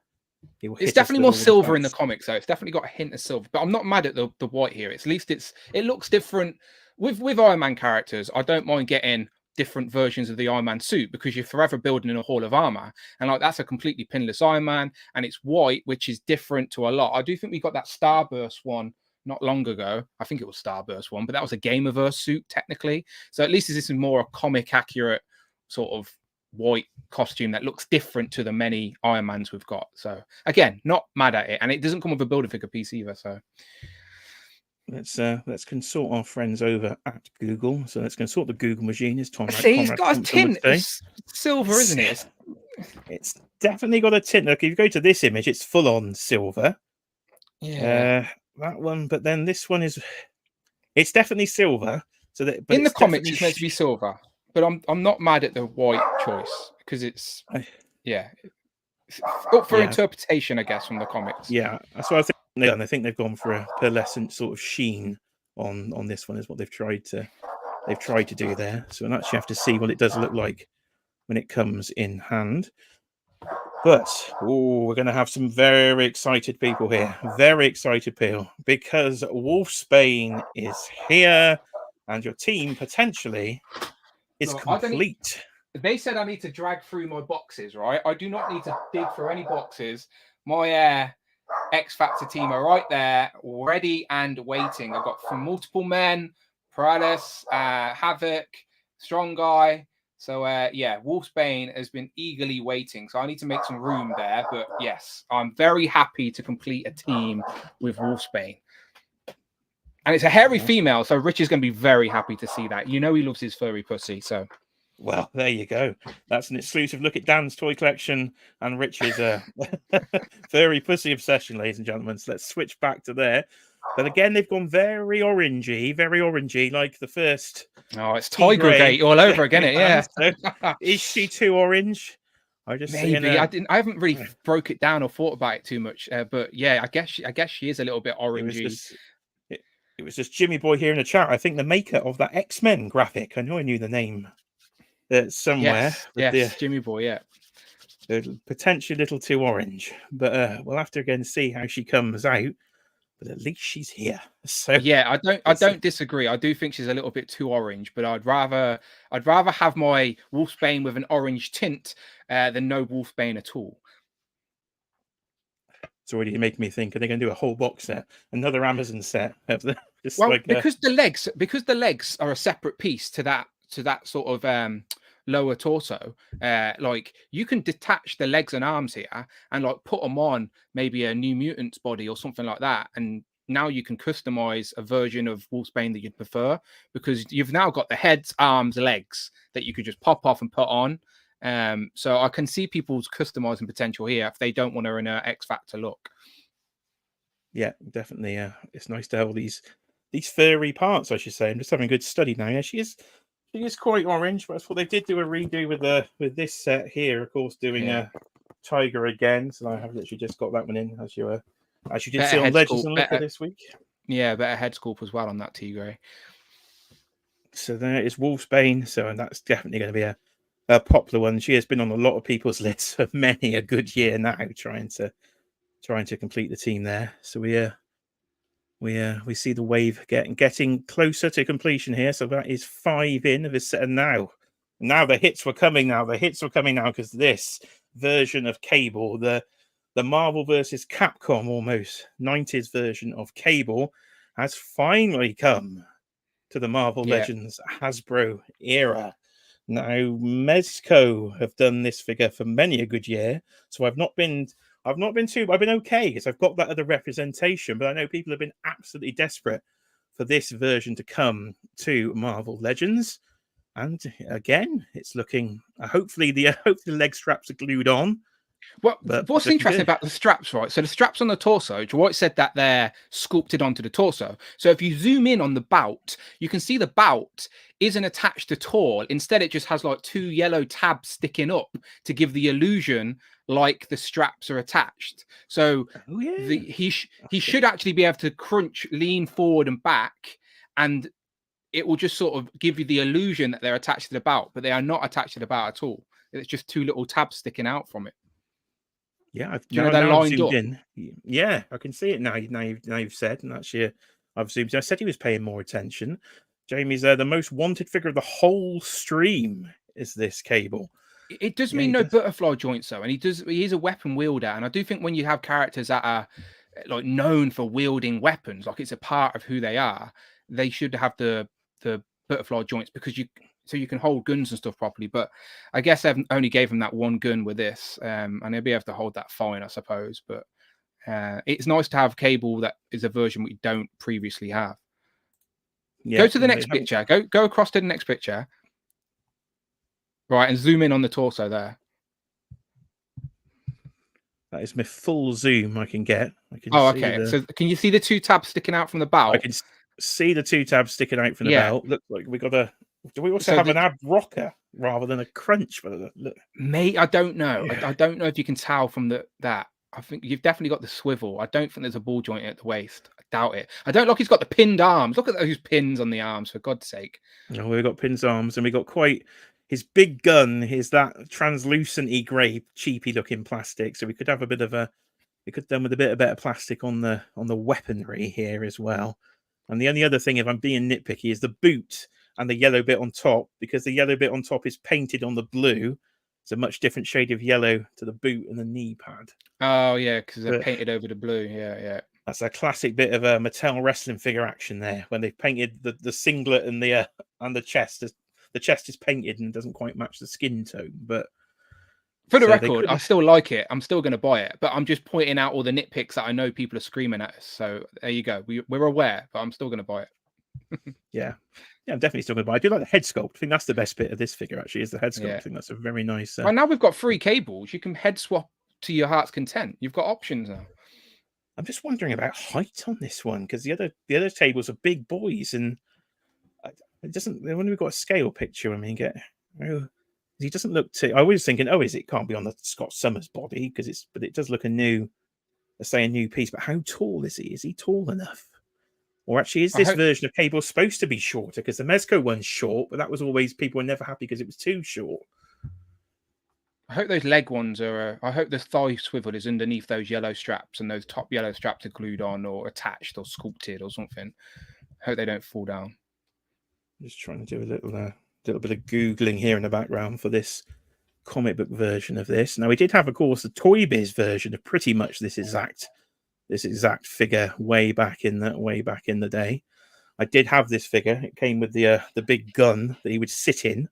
it's definitely more silver in the comics, though. It's definitely got a hint of silver, but I'm not mad at the white here. At least it looks different. With Iron Man characters, I don't mind getting different versions of the Iron Man suit because you're forever building in a hall of armor, and that's a completely pinless Iron Man, and it's white, which is different to a lot. I do think we got that Starburst one not long ago. I think it was Starburst one, but that was a Gameverse suit technically. So at least this is more a comic accurate sort of white costume that looks different to the many Iron Mans we've got. So again, not mad at it, and it doesn't come with a Build-A-Figure piece either. So let's consult our friends over at Google. So let's consult the Google machine. Is Tom? See, it's got a tint. It's silver, isn't it? It's definitely got a tint. Look, if you go to this image, it's full on silver. Yeah. That one, but then this one it's definitely silver. So that in the comics it's meant to be silver, but I'm not mad at the white choice because it's up for interpretation, I guess, from the comics. Yeah, that's what I think. And I think they've gone for a pearlescent sort of sheen on this one is what they've tried to do there. So we'll actually have to see what it does look like when it comes in hand. But we're going to have some very excited people here. Very excited people because Wolfsbane is here and your team potentially is complete. They said I need to drag through my boxes, right? I do not need to dig through any boxes. My X Factor team are right there, ready and waiting. I've got from Multiple Men, Paralis, Havoc, Strong Guy. So, Wolfsbane has been eagerly waiting. So I need to make some room there. But yes, I'm very happy to complete a team with Wolfsbane. And it's a hairy female. So Rich is going to be very happy to see that. You know he loves his furry pussy. So, well, there you go. That's an exclusive look at Dan's toy collection and Rich's furry pussy obsession, ladies and gentlemen. So let's switch back to there. But again, they've gone very orangey, like the first. Oh, it's Tiger Gate all over again, So, is she too orange? I just Maybe I haven't really broke it down or thought about it too much. But yeah, I guess she is a little bit orangey. It was just Jimmy Boy here in the chat. I think the maker of that X-Men graphic. I know I knew the name somewhere, but Yes, Jimmy Boy, yeah. Potentially a little too orange. But we'll have to again see how she comes out. But at least she's here. So yeah, I don't disagree. I do think she's a little bit too orange, but I'd rather have my Wolfsbane with an orange tint than no Wolfsbane at all. It's already making me think, are they going to do a whole box set, another Amazon set of the just well, like because the legs are a separate piece to that sort of lower torso. Like you can detach the legs and arms here and like put them on maybe a New Mutants body or something like that, and now you can customize a version of Wolfsbane that you'd prefer, because you've now got the heads, arms, legs that you could just pop off and put on. So I can see people's customizing potential here if they don't want her in an X Factor look. Yeah, definitely. It's nice to have all these furry parts, I should say. I'm just having a good study now. Yeah, she is quite orange, but I thought they did do a redo with this set here, of course, doing a Tiger again. So I have literally just got that one in as you did see on Legends and Looker this week. Yeah, better head sculpt as well on that Tigray. So there is Wolfsbane. So and that's definitely going to be a popular one. She has been on a lot of people's lists for many a good year now, trying to complete the team there. So we see the wave getting closer to completion here. So that is 5 in of his set. And now the hits were coming now. The hits were coming now because this version of Cable, the Marvel versus Capcom almost 90s version of Cable, has finally come to the Marvel Legends Hasbro era. Now, Mezco have done this figure for many a good year, so I've been okay because I've got that other representation, but I know people have been absolutely desperate for this version to come to Marvel Legends. And again, it's looking hopefully the leg straps are glued on. Well, what's interesting about the straps, right? So the straps on the torso, Dwight said that they're sculpted onto the torso. So if you zoom in on the bout, you can see the bout isn't attached at all. Instead, it just has like 2 yellow tabs sticking up to give the illusion like the straps are attached. So he should actually be able to crunch, lean forward and back, and it will just sort of give you the illusion that they're attached to the bout, but they are not attached to the bout at all. It's just 2 little tabs sticking out from it. Yeah, they're lined up. In. Yeah, I can see it now. Now you've said, and actually, I've zoomed in. I said he was paying more attention. Jamie's the most wanted figure of the whole stream is this Cable. It does mean no butterfly joints though, and he is a weapon wielder, and I do think when you have characters that are like known for wielding weapons, like it's a part of who they are, they should have the butterfly joints because you can hold guns and stuff properly. But I guess they've only gave him that one gun with this, and he'll be able to hold that fine, I suppose. But it's nice to have Cable that is a version we don't previously have. Yeah, go to the next picture. Go across to the next picture. Right, and zoom in on the torso there. That is my full zoom I can get. Okay. So can you see the 2 tabs sticking out from the belt? I can see the 2 tabs sticking out from the belt. Looks like we got a. Do we also have an ab rocker rather than a crunch? Mate, I don't know. I don't know if you can tell from that. I think you've definitely got the swivel. I don't think there's a ball joint at the waist. I doubt it. I don't like he's got the pinned arms. Look at those pins on the arms, for God's sake. No, we've got pins arms, and we got quite his big gun is that translucent-y grey, cheapy looking plastic. So we could have a bit of we could have done with a bit of better plastic on the weaponry here as well. And the only other thing, if I'm being nitpicky, is the boot and the yellow bit on top, because the yellow bit on top is painted on the blue. It's a much different shade of yellow to the boot and the knee pad. Oh yeah, because they're painted over the blue. Yeah. That's a classic bit of a Mattel wrestling figure action there, when they've painted the singlet and the chest. The chest is painted and doesn't quite match the skin tone. But for the record, I still like it. I'm still going to buy it, but I'm just pointing out all the nitpicks that I know people are screaming at us. So there you go. We're aware, but I'm still going to buy it. Yeah, I'm definitely still going to buy it. I do like the head sculpt. I think that's the best bit of this figure, actually, is the head sculpt. Yeah. I think that's a very nice. Well, now we've got 3 cables. You can head swap to your heart's content. You've got options now. I'm just wondering about height on this one, because the other tables are big boys, and it doesn't. When we've got a scale picture, I mean, He doesn't look too. I was thinking, oh, it can't be on the Scott Summers body because but it does look a new, let's say a new piece. But how tall is he? Is he tall enough? Or actually, is this version of Cable supposed to be shorter? Because the Mezco one's short, but that was always, people were never happy because it was too short. I hope those leg ones are. I hope the thigh swivel is underneath those yellow straps, and those top yellow straps are glued on or attached or sculpted or something. I hope they don't fall down. Just trying to do a little bit of googling here in the background for this comic book version of this. Now we did have, of course, the Toy Biz version of pretty much this exact figure way back in the day. I did have this figure. It came with the big gun that he would sit in.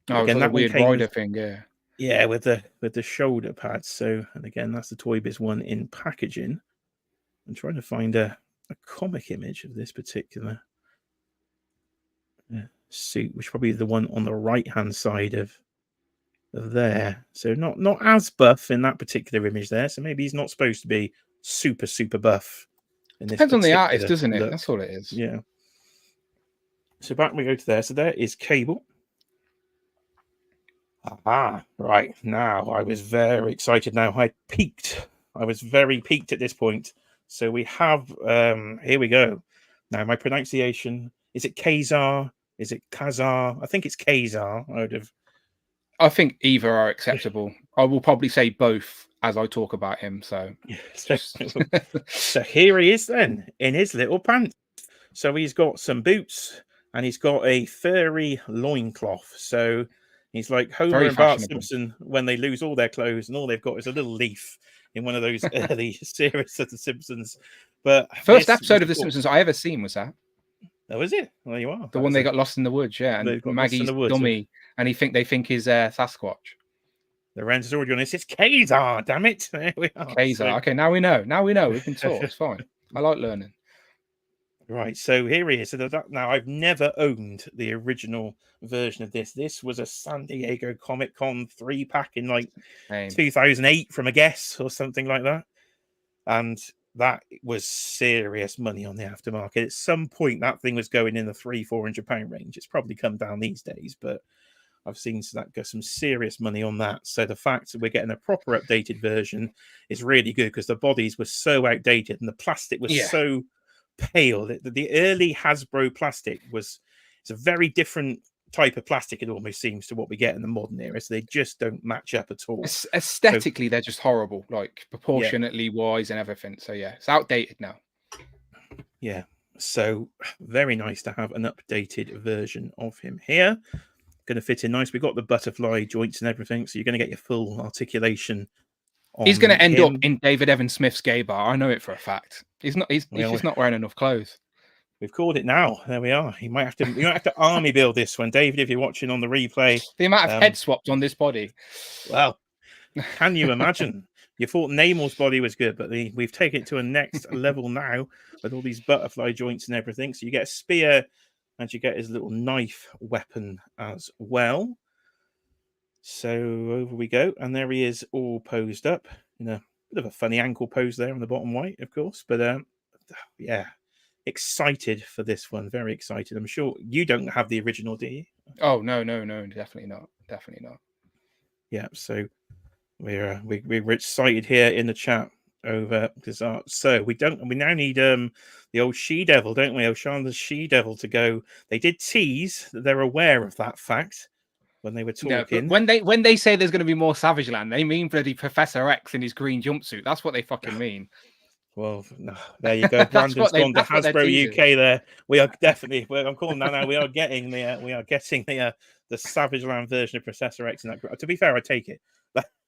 Oh, again, that weird rider thing, yeah. Yeah, with the shoulder pads. So, and again, that's the Toy Biz one in packaging. I'm trying to find a comic image of this particular suit, which probably is the one on the right hand side of there. So not as buff in that particular image there. So maybe he's not supposed to be super buff. Depends on the artist, doesn't it? Look. That's all it is. Yeah. So back we go to there. So there is Cable. Right. Now I was very excited. Now I peaked. I was very peaked at this point. So we have here we go. Now my pronunciation, is it Kazar? Is it Kazar? I think it's Kazar. I think either are acceptable. I will probably say both as I talk about him. So, so here he is then in his little pants. So he's got some boots and he's got a furry loincloth. So he's like Homer and Bart Simpson when they lose all their clothes and all they've got is a little leaf in one of those early series of The Simpsons. But first episode of The Simpsons I ever seen was that. Oh, is it? There you are. The one they got lost in the woods, yeah. And Maggie's dummy, and they think he's Sasquatch. The rent is already on this. It's Kazar, damn it. There we are. Kazar. So... Okay, now we know. We've been taught. It's fine. I like learning. Right, so here he is. So now I've never owned the original version of this. This was a San Diego Comic Con 3-pack in like 2008 from a guess or something like that. And that was serious money on the aftermarket. At some point, that thing was going in the £300-400 range. It's probably come down these days, but I've seen that go some serious money on that. So the fact that we're getting a proper updated version is really good because the bodies were so outdated and the plastic was so pale. The early Hasbro plastic it's a very different type of plastic, it almost seems, to what we get in the modern era. So they just don't match up at all. Aesthetically, they're just horrible, like proportionately wise and everything. So yeah, it's outdated now. Yeah. So very nice to have an updated version of him here. Going to fit in nice. We've got the butterfly joints and everything, so you're going to get your full articulation. He's going to end up in David Evan Smith's gay bar. I know it for a fact. He's just not wearing enough clothes. We've called it now. There we are. You might have to army build this one, David, if you're watching on the replay. The amount of head swaps on this body. Well, can you imagine? You thought Namor's body was good, but we've taken it to a next level now with all these butterfly joints and everything. So you get a spear and you get his little knife weapon as well. So over we go. And there he is all posed up in a bit of a funny ankle pose there on the bottom right, of course. But yeah. Excited for this one, very excited. I'm sure you don't have the original, do you? Oh no, definitely not. Yeah, so we're excited here in the chat over this art. So we now need the old She-Devil, don't we? Oshanda's She-Devil to go. They did tease that they're aware of that fact when they were talking. No, when they say there's going to be more Savage Land, they mean bloody Professor X in his green jumpsuit. That's what they fucking mean. Well, no, there you go. Brandon's gone to Hasbro UK. There, we are definitely. I'm calling now. We are getting the Savage Land version of Professor X. In that, to be fair, I take it.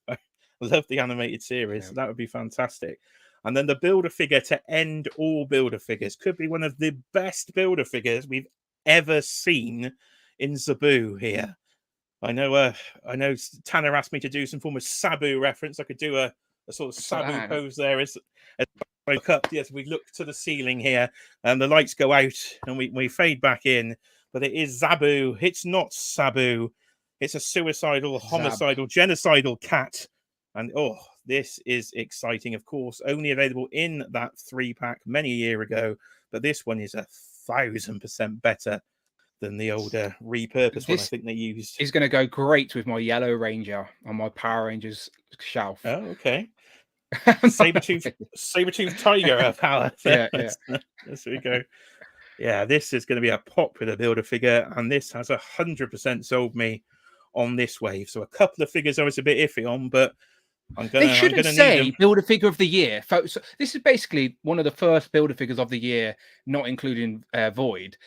I love the animated series. Yeah. So that would be fantastic. And then the Builder figure to end all Builder figures could be one of the best Builder figures we've ever seen in Zabu here. I know Tanner asked me to do some form of Sabu reference. I could do a sort of Sabu pose there. As I look up, yes, we look to the ceiling here, and the lights go out, and we fade back in. But it is Zabu. It's not Sabu. It's a suicidal, homicidal, genocidal cat. And oh, this is exciting. Of course, only available in that 3-pack many a year ago. But this one is 1,000% better than the old repurposed one I This think they used. is going to go great with my Yellow Ranger on my Power Rangers shelf. Oh, okay. Saber-tooth tiger power. Yeah, There we go. Yeah, this is going to be a popular builder figure, and this has 100% sold me on this wave. So a couple of figures I was a bit iffy on, but They shouldn't need say them. builder figure of the year. So this is basically one of the first builder figures of the year, not including Void.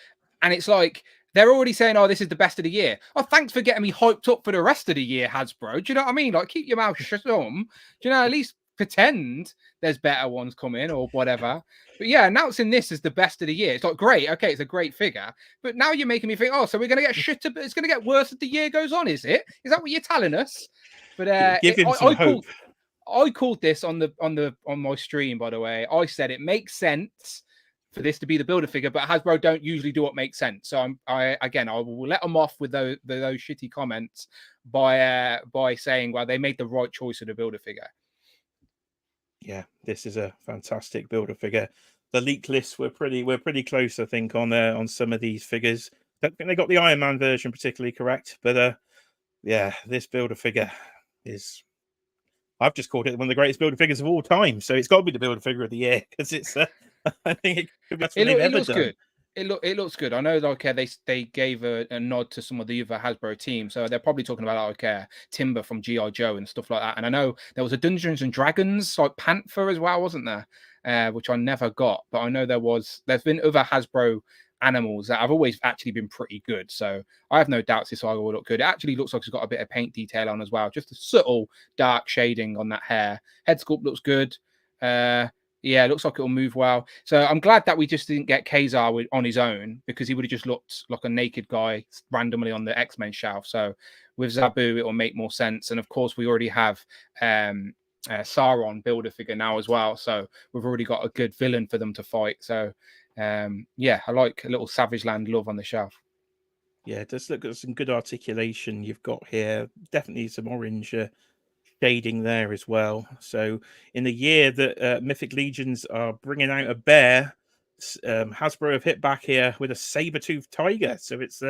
And it's like they're already saying, "Oh, this is the best of the year." Oh, thanks for getting me hyped up for the rest of the year, Hasbro. Do you know what I mean? Like, keep your mouth shut. Do you know? At least pretend there's better ones coming or whatever. But yeah, announcing this as the best of the year, it's like great. Okay, it's a great figure, but now you're making me think, oh, so we're gonna get shit. It's gonna get worse as the year goes on. Is it? Is that what you're telling us? But Give him some hope. I called this on my stream, by the way. I said it makes sense for this to be the builder figure, but Hasbro don't usually do what makes sense. So I will let them off with those shitty comments by saying, well, they made the right choice of the builder figure. Yeah, this is a fantastic builder figure. The leak lists were pretty close, I think, on some of these figures. Don't think they got the Iron Man version particularly correct, but yeah, this builder figure is. I've just called it one of the greatest builder figures of all time, so it's got to be the builder figure of the year because it's. I think it could be that's what they've ever looks done. good. It looks good. I know, like, they gave a nod to some of the other Hasbro teams, so they're probably talking about Timber from GI Joe and stuff like that. And I know there was a Dungeons and Dragons like Panther as well, wasn't there? Which I never got, but I know there's been other Hasbro animals that have always actually been pretty good. So I have no doubts this Tiger will look good. It actually looks like it's got a bit of paint detail on as well, just a subtle dark shading on that hair. Head sculpt looks good. Yeah, it looks like it'll move well. So I'm glad that we just didn't get Kazar on his own, because he would have just looked like a naked guy randomly on the X-Men shelf. So with Zabu, it will make more sense. And of course, we already have Sauron builder figure now as well. So we've already got a good villain for them to fight. So yeah, I like a little Savage Land love on the shelf. Yeah, it does look at some good articulation you've got here. Definitely some orange shading there as well. So in the year that Mythic Legions are bringing out a bear, Hasbro have hit back here with a saber-toothed tiger. So it's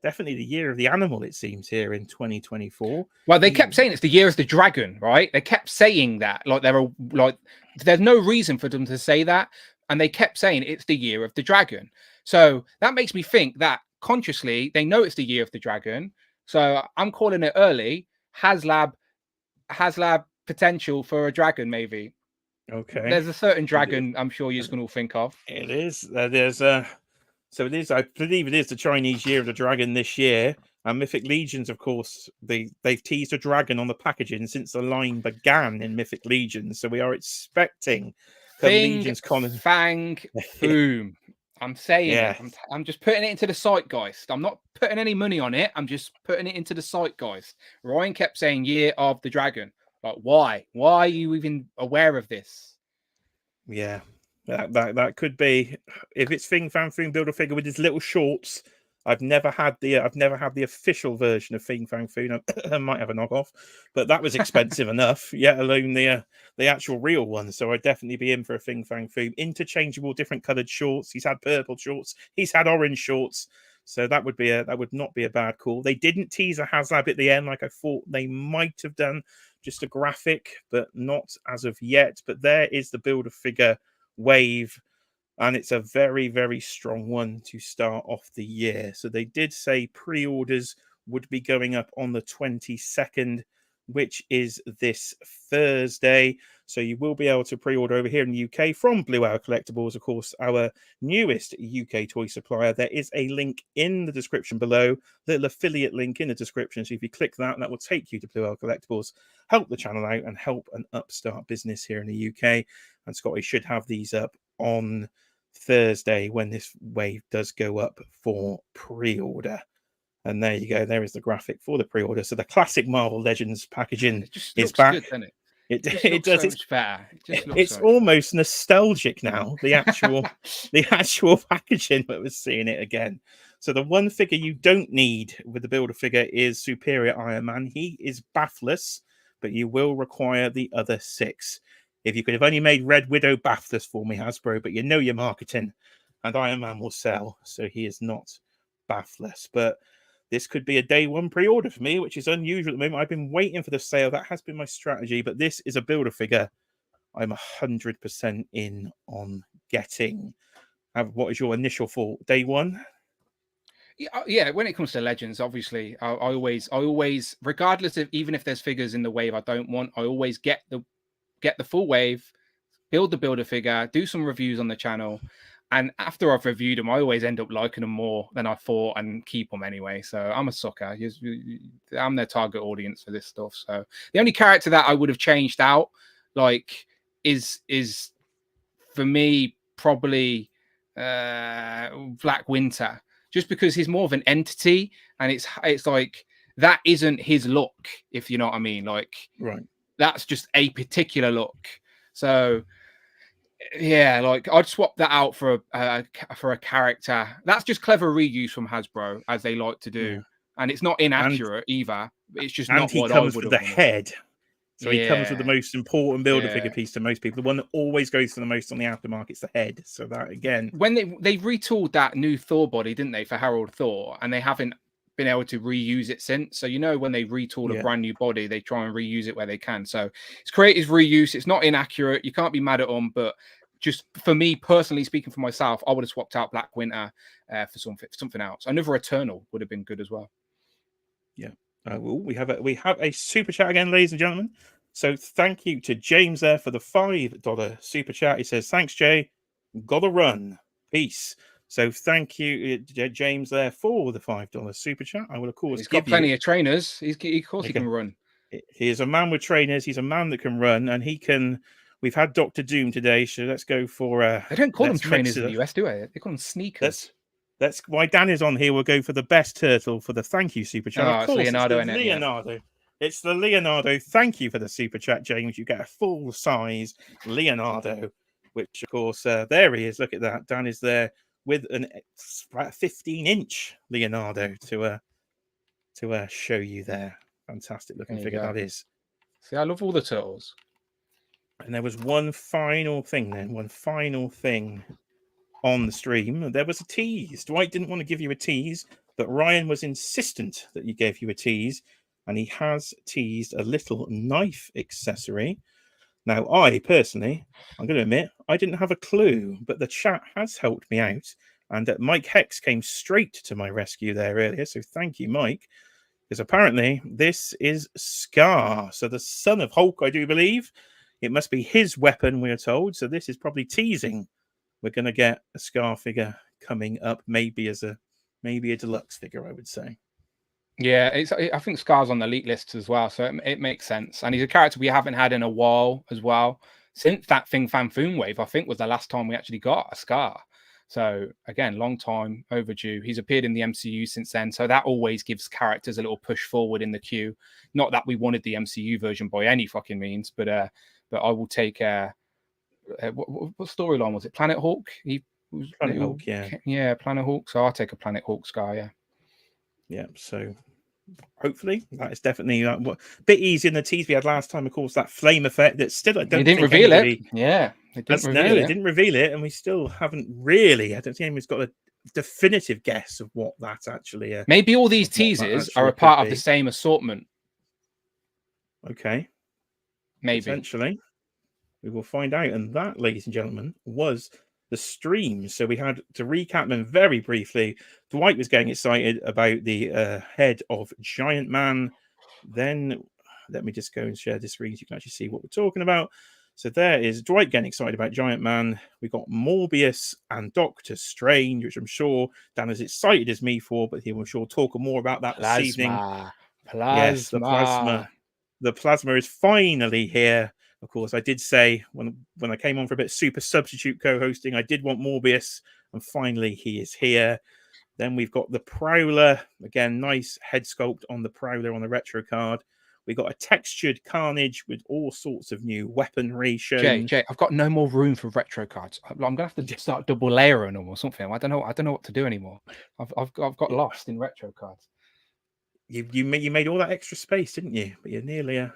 definitely the year of the animal, it seems, here in 2024. Well, they kept saying it's the year of the dragon, right? They kept saying that, there's no reason for them to say that, and they kept saying it's the year of the dragon. So that makes me think that consciously they know it's the year of the dragon. So I'm calling it early. HasLab potential for a dragon, maybe. Okay. There's a certain dragon I'm sure you're going to think of. It is. So it is. I believe it is the Chinese year of the dragon this year. And Mythic Legions, of course, they've teased a dragon on the packaging since the line began in Mythic Legions. So we are expecting Legions Fang Boom. I'm saying it. I'm just putting it into the zeitgeist. I'm not putting any money on it. I'm just putting it into the zeitgeist. Ryan kept saying Year of the Dragon. Like, why? Why are you even aware of this? Yeah, that could be. If it's Fing Fan Foom builder figure with his little shorts, I've never had the official version of Fing Fang Foom. I might have a knockoff, but that was expensive enough. Yet alone the actual real one. So I'd definitely be in for a Fing Fang Foom. Interchangeable, different coloured shorts. He's had purple shorts. He's had orange shorts. So that would not be a bad call. They didn't tease a HasLab at the end like I thought they might have done. Just a graphic, but not as of yet. But there is the builder figure wave. And it's a very, very strong one to start off the year. So they did say pre-orders would be going up on the 22nd, which is this Thursday. So you will be able to pre-order over here in the UK from Blue Owl Collectibles, of course, our newest UK toy supplier. There is a link in the description below, little affiliate link in the description. So if you click that, that will take you to Blue Owl Collectibles, help the channel out and help an upstart business here in the UK. And Scotty should have these up on Thursday when this wave does go up for pre-order. And there you go. There is the graphic for the pre-order. So the classic Marvel Legends packaging is back. Good, doesn't it? It does. So much better. It's almost nostalgic now. The actual packaging that we're seeing it again. So the one figure you don't need with the builder figure is Superior Iron Man. He is bathless, but you will require the other 6. If you could have only made Red Widow bathless for me, Hasbro, but you know your marketing, and Iron Man will sell, so he is not bathless. But this could be a day one pre-order for me, which is unusual at the moment. I've been waiting for the sale. That has been my strategy. But this is a builder figure I'm 100% in on getting. What is your initial thought? Day one? Yeah, when it comes to Legends, obviously, I always, regardless of even if there's figures in the wave I don't want, I always get the full wave, build the builder figure, do some reviews on the channel, and after I've reviewed them, I always end up liking them more than I thought and keep them anyway. So I'm a sucker. I'm their target audience for this stuff. So the only character that I would have changed out, like, is for me probably Black Winter, just because he's more of an entity, and it's like that isn't his look, if you know what I mean. Like, right, that's just a particular look. So yeah, like I'd swap that out for a character. That's just clever reuse from Hasbro, as they like to do, and it's not inaccurate either. It's just not he what comes I would with have the wanted. head. So he comes with the most important builder figure piece to most people. The one that always goes for the most on the aftermarket's the head. So that, again, when they retooled that new Thor body, didn't they, for Harold Thor, and they haven't been able to reuse it since. So you know, when they retool a brand new body, they try and reuse it where they can. So it's creative reuse. It's not inaccurate. You can't be mad at them. But just for me personally, speaking for myself, I would have swapped out Black Winter for something else. Another Eternal would have been good as well. Yeah. We have a super chat again, ladies and gentlemen. So thank you to James there for the $5 super chat. He says, "Thanks, Jay. Gotta run. Peace." So thank you, James, there for the $5 super chat. I will, of course, he's got plenty of trainers. Of course, he can run. He is a man with trainers. He's a man that can run, and he can. We've had Dr. Doom today, so let's go for. They don't call them trainers in the US, do they? They call them sneakers. That's why Dan is on here. We'll go for the best turtle for the thank you super chat. Of course, Leonardo. It's Leonardo. It's the Leonardo. Thank you for the super chat, James. You get a full size Leonardo, which of course there he is. Look at that. Dan is there with an 15-inch Leonardo to show you there. Fantastic looking figure that is. See, I love all the turtles. And there was one final thing on the stream. There was a tease. Dwight didn't want to give you a tease, but Ryan was insistent that he gave you a tease, and he has teased a little knife accessory. Now, I personally, I'm going to admit, I didn't have a clue, but the chat has helped me out, and Mike Hex came straight to my rescue there earlier, so thank you, Mike, because apparently this is Scar, so the son of Hulk, I do believe. It must be his weapon, we're told, so this is probably teasing. We're going to get a Scar figure coming up, maybe a deluxe figure, I would say. Yeah, I think Scar's on the elite lists as well, so it makes sense. And he's a character we haven't had in a while as well. Since that thing Fanfoon Wave, I think, was the last time we actually got a Scar. So again, long time overdue. He's appeared in the MCU since then, so that always gives characters a little push forward in the queue. Not that we wanted the MCU version by any fucking means, but I will take what storyline was it? Planet Hawk. Planet Hawk, yeah, Planet Hawk. So I'll take a Planet Hawk Scar, yeah. So hopefully that is definitely a bit easier than the tease we had last time. Of course, that flame effect that still I don't didn't think reveal anybody, it. Yeah, it didn't reveal it, and we still haven't really. I don't think anyone's got a definitive guess of what that actually. Maybe all these teasers are a part of the same assortment. Okay, maybe potentially. We will find out. And that, ladies and gentlemen, was the stream. So we had to recap them very briefly. Dwight was getting excited about the head of Giant Man. Then let me just go and share this screen so you can actually see what we're talking about. So there is Dwight getting excited about Giant Man. We've got Morbius and Doctor Strange, which I'm sure Dan is excited as me for, but he will sure talk more about that this evening. Yes, the plasma. The plasma is finally here. Of course, I did say when I came on for a bit super substitute co-hosting, I did want Morbius, and finally he is here. Then we've got the Prowler. Again, nice head sculpt on the Prowler on the retro card. We got a textured Carnage with all sorts of new weaponry shown. Jay, I've got no more room for retro cards. I'm gonna have to start double layering them or something. I don't know what to do anymore. I've got lost in retro cards. You made all that extra space, didn't you? But you're nearly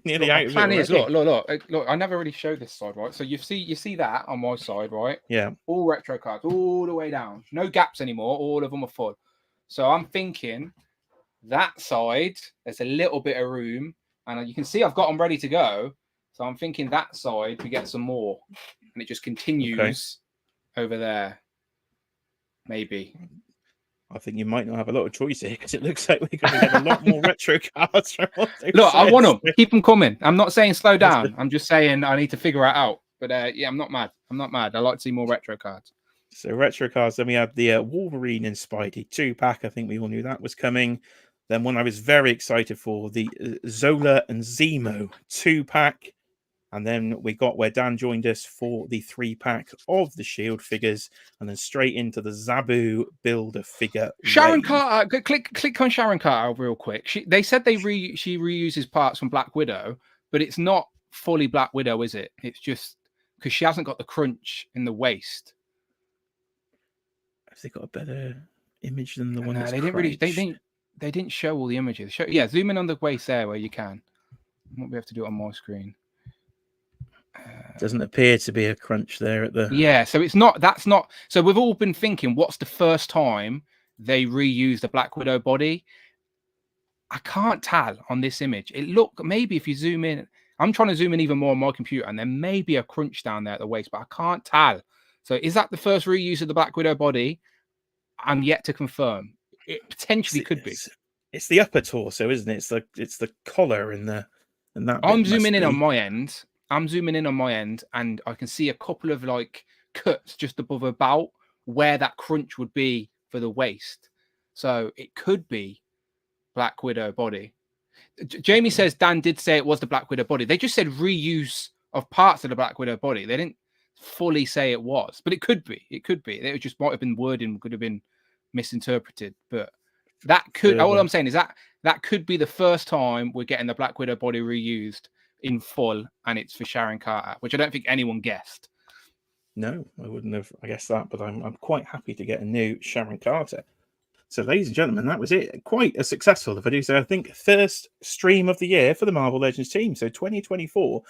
Nearly Look, my out of it plan is already. look. I never really showed this side, right? So you see that on my side, right? Yeah. All retro cards, all the way down. No gaps anymore. All of them are full. So I'm thinking that side, there's a little bit of room, and you can see I've got them ready to go. So I'm thinking that side we get some more, and it just continues over there. Maybe. I think you might not have a lot of choice here because it looks like we're going to get a lot more retro cards from what they've Look, I said. want them. Keep them coming. I'm not saying slow down. I'm just saying I need to figure it out. But yeah, I'm not mad. I'm not mad. I like to see more retro cards. So retro cards. Then we have the Wolverine and Spidey 2-pack. I think we all knew that was coming. Then one I was very excited for, the Zola and Zemo 2-pack. And then we got where Dan joined us for the 3-pack of the Shield figures, and then straight into the Zabu Builder figure. Sharon wave. Carter, click on Sharon Carter real quick. They said she reuses parts from Black Widow, but it's not fully Black Widow, is it? It's just because she hasn't got the crunch in the waist. Have they got a better image than the one No, that's they didn't really. They didn't show all the images. Yeah, zoom in on the waist there where you can. I won't be able to do it on my screen. Doesn't appear to be a crunch there at the. Yeah, so it's not. That's not. So we've all been thinking, what's the first time they reused the Black Widow body? I can't tell on this image. Maybe if you zoom in, I'm trying to zoom in even more on my computer, and there may be a crunch down there at the waist, but I can't tell. So is that the first reuse of the Black Widow body? I'm yet to confirm. It potentially could be. It's the upper torso, isn't it? It's the collar and that. I'm zooming in on my end. And I can see a couple of like cuts just above about where that crunch would be for the waist. So it could be Black Widow body. Jamie says Dan did say it was the Black Widow body. They just said reuse of parts of the Black Widow body. They didn't fully say it was, but it could be. It just might have been wording, could have been misinterpreted. But that could. All I'm saying is that could be the first time we're getting the Black Widow body reused in full, and it's for Sharon Carter, which I don't think anyone guessed. No, I wouldn't have guessed that, but I'm quite happy to get a new Sharon Carter. So, ladies and gentlemen, that was it. Quite a successful, if I do say, I think, first stream of the year for the Marvel Legends team. So 2024,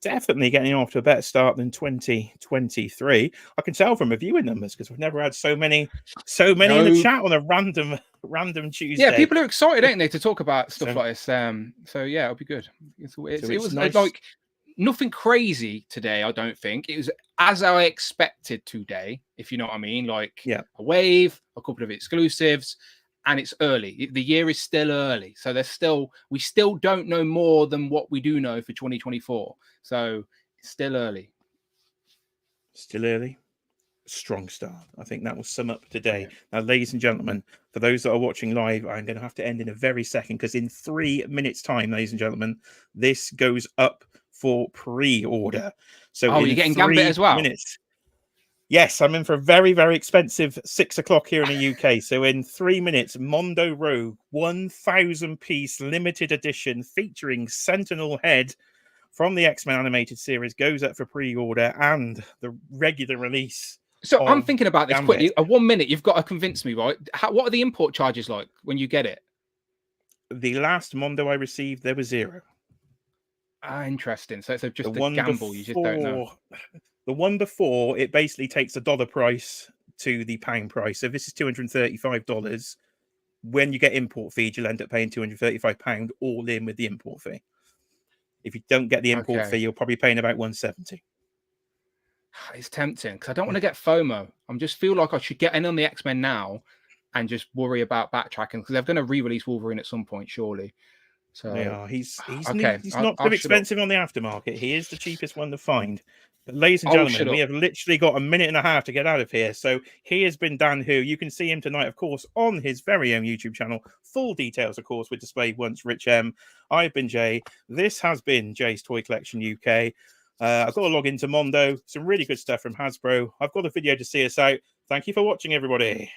definitely getting off to a better start than 2023. I can tell from viewing numbers because we've never had so many in the chat on a random Tuesday. Yeah, people are excited, ain't they, to talk about stuff like this. So yeah, it'll be good. It was nice. Like nothing crazy today, I don't think. It was as I expected today, if you know what I mean. Like a wave, a couple of exclusives, and it's early. The year is still early. So we still don't know more than what we do know for 2024. So it's still early. Still early. Strong start. I think that will sum up today. Now, ladies and gentlemen, for those that are watching live, I'm going to have to end in a very second because in 3 minutes' time, ladies and gentlemen, this goes up for pre-order. So you're getting Gambit as well? Minutes. Yes, I'm in for a very, very expensive 6 o'clock here in the UK. So in 3 minutes, Mondo Rogue 1,000-piece limited edition featuring Sentinel Head from the X-Men animated series goes up for pre-order, and the regular release. So I'm thinking about this quickly. 1 minute, you've got to convince me, right? What are the import charges like when you get it? The last Mondo I received, there was 0. Interesting. So it's just a gamble. You just don't know. The one before, it basically takes the dollar price to the pound price. So this is $235. When you get import fees, you'll end up paying £235 all in with the import fee. If you don't get the import fee, you're probably paying about $170. It's tempting because I don't want to get FOMO. I just feel like I should get in on the X-Men now and just worry about backtracking because they're going to re-release Wolverine at some point, surely. So they are. He's not too expensive on the aftermarket. He is the cheapest one to find. But ladies and gentlemen, we have literally got a minute and a half to get out of here. So he has been Dan Who. You can see him tonight, of course, on his very own YouTube channel. Full details, of course, were displayed once. Rich M. I've been Jay. This has been Jay's Toy Collection UK. I've got to log into Mondo. Some really good stuff from Hasbro. I've got a video to see us out. Thank you for watching, everybody.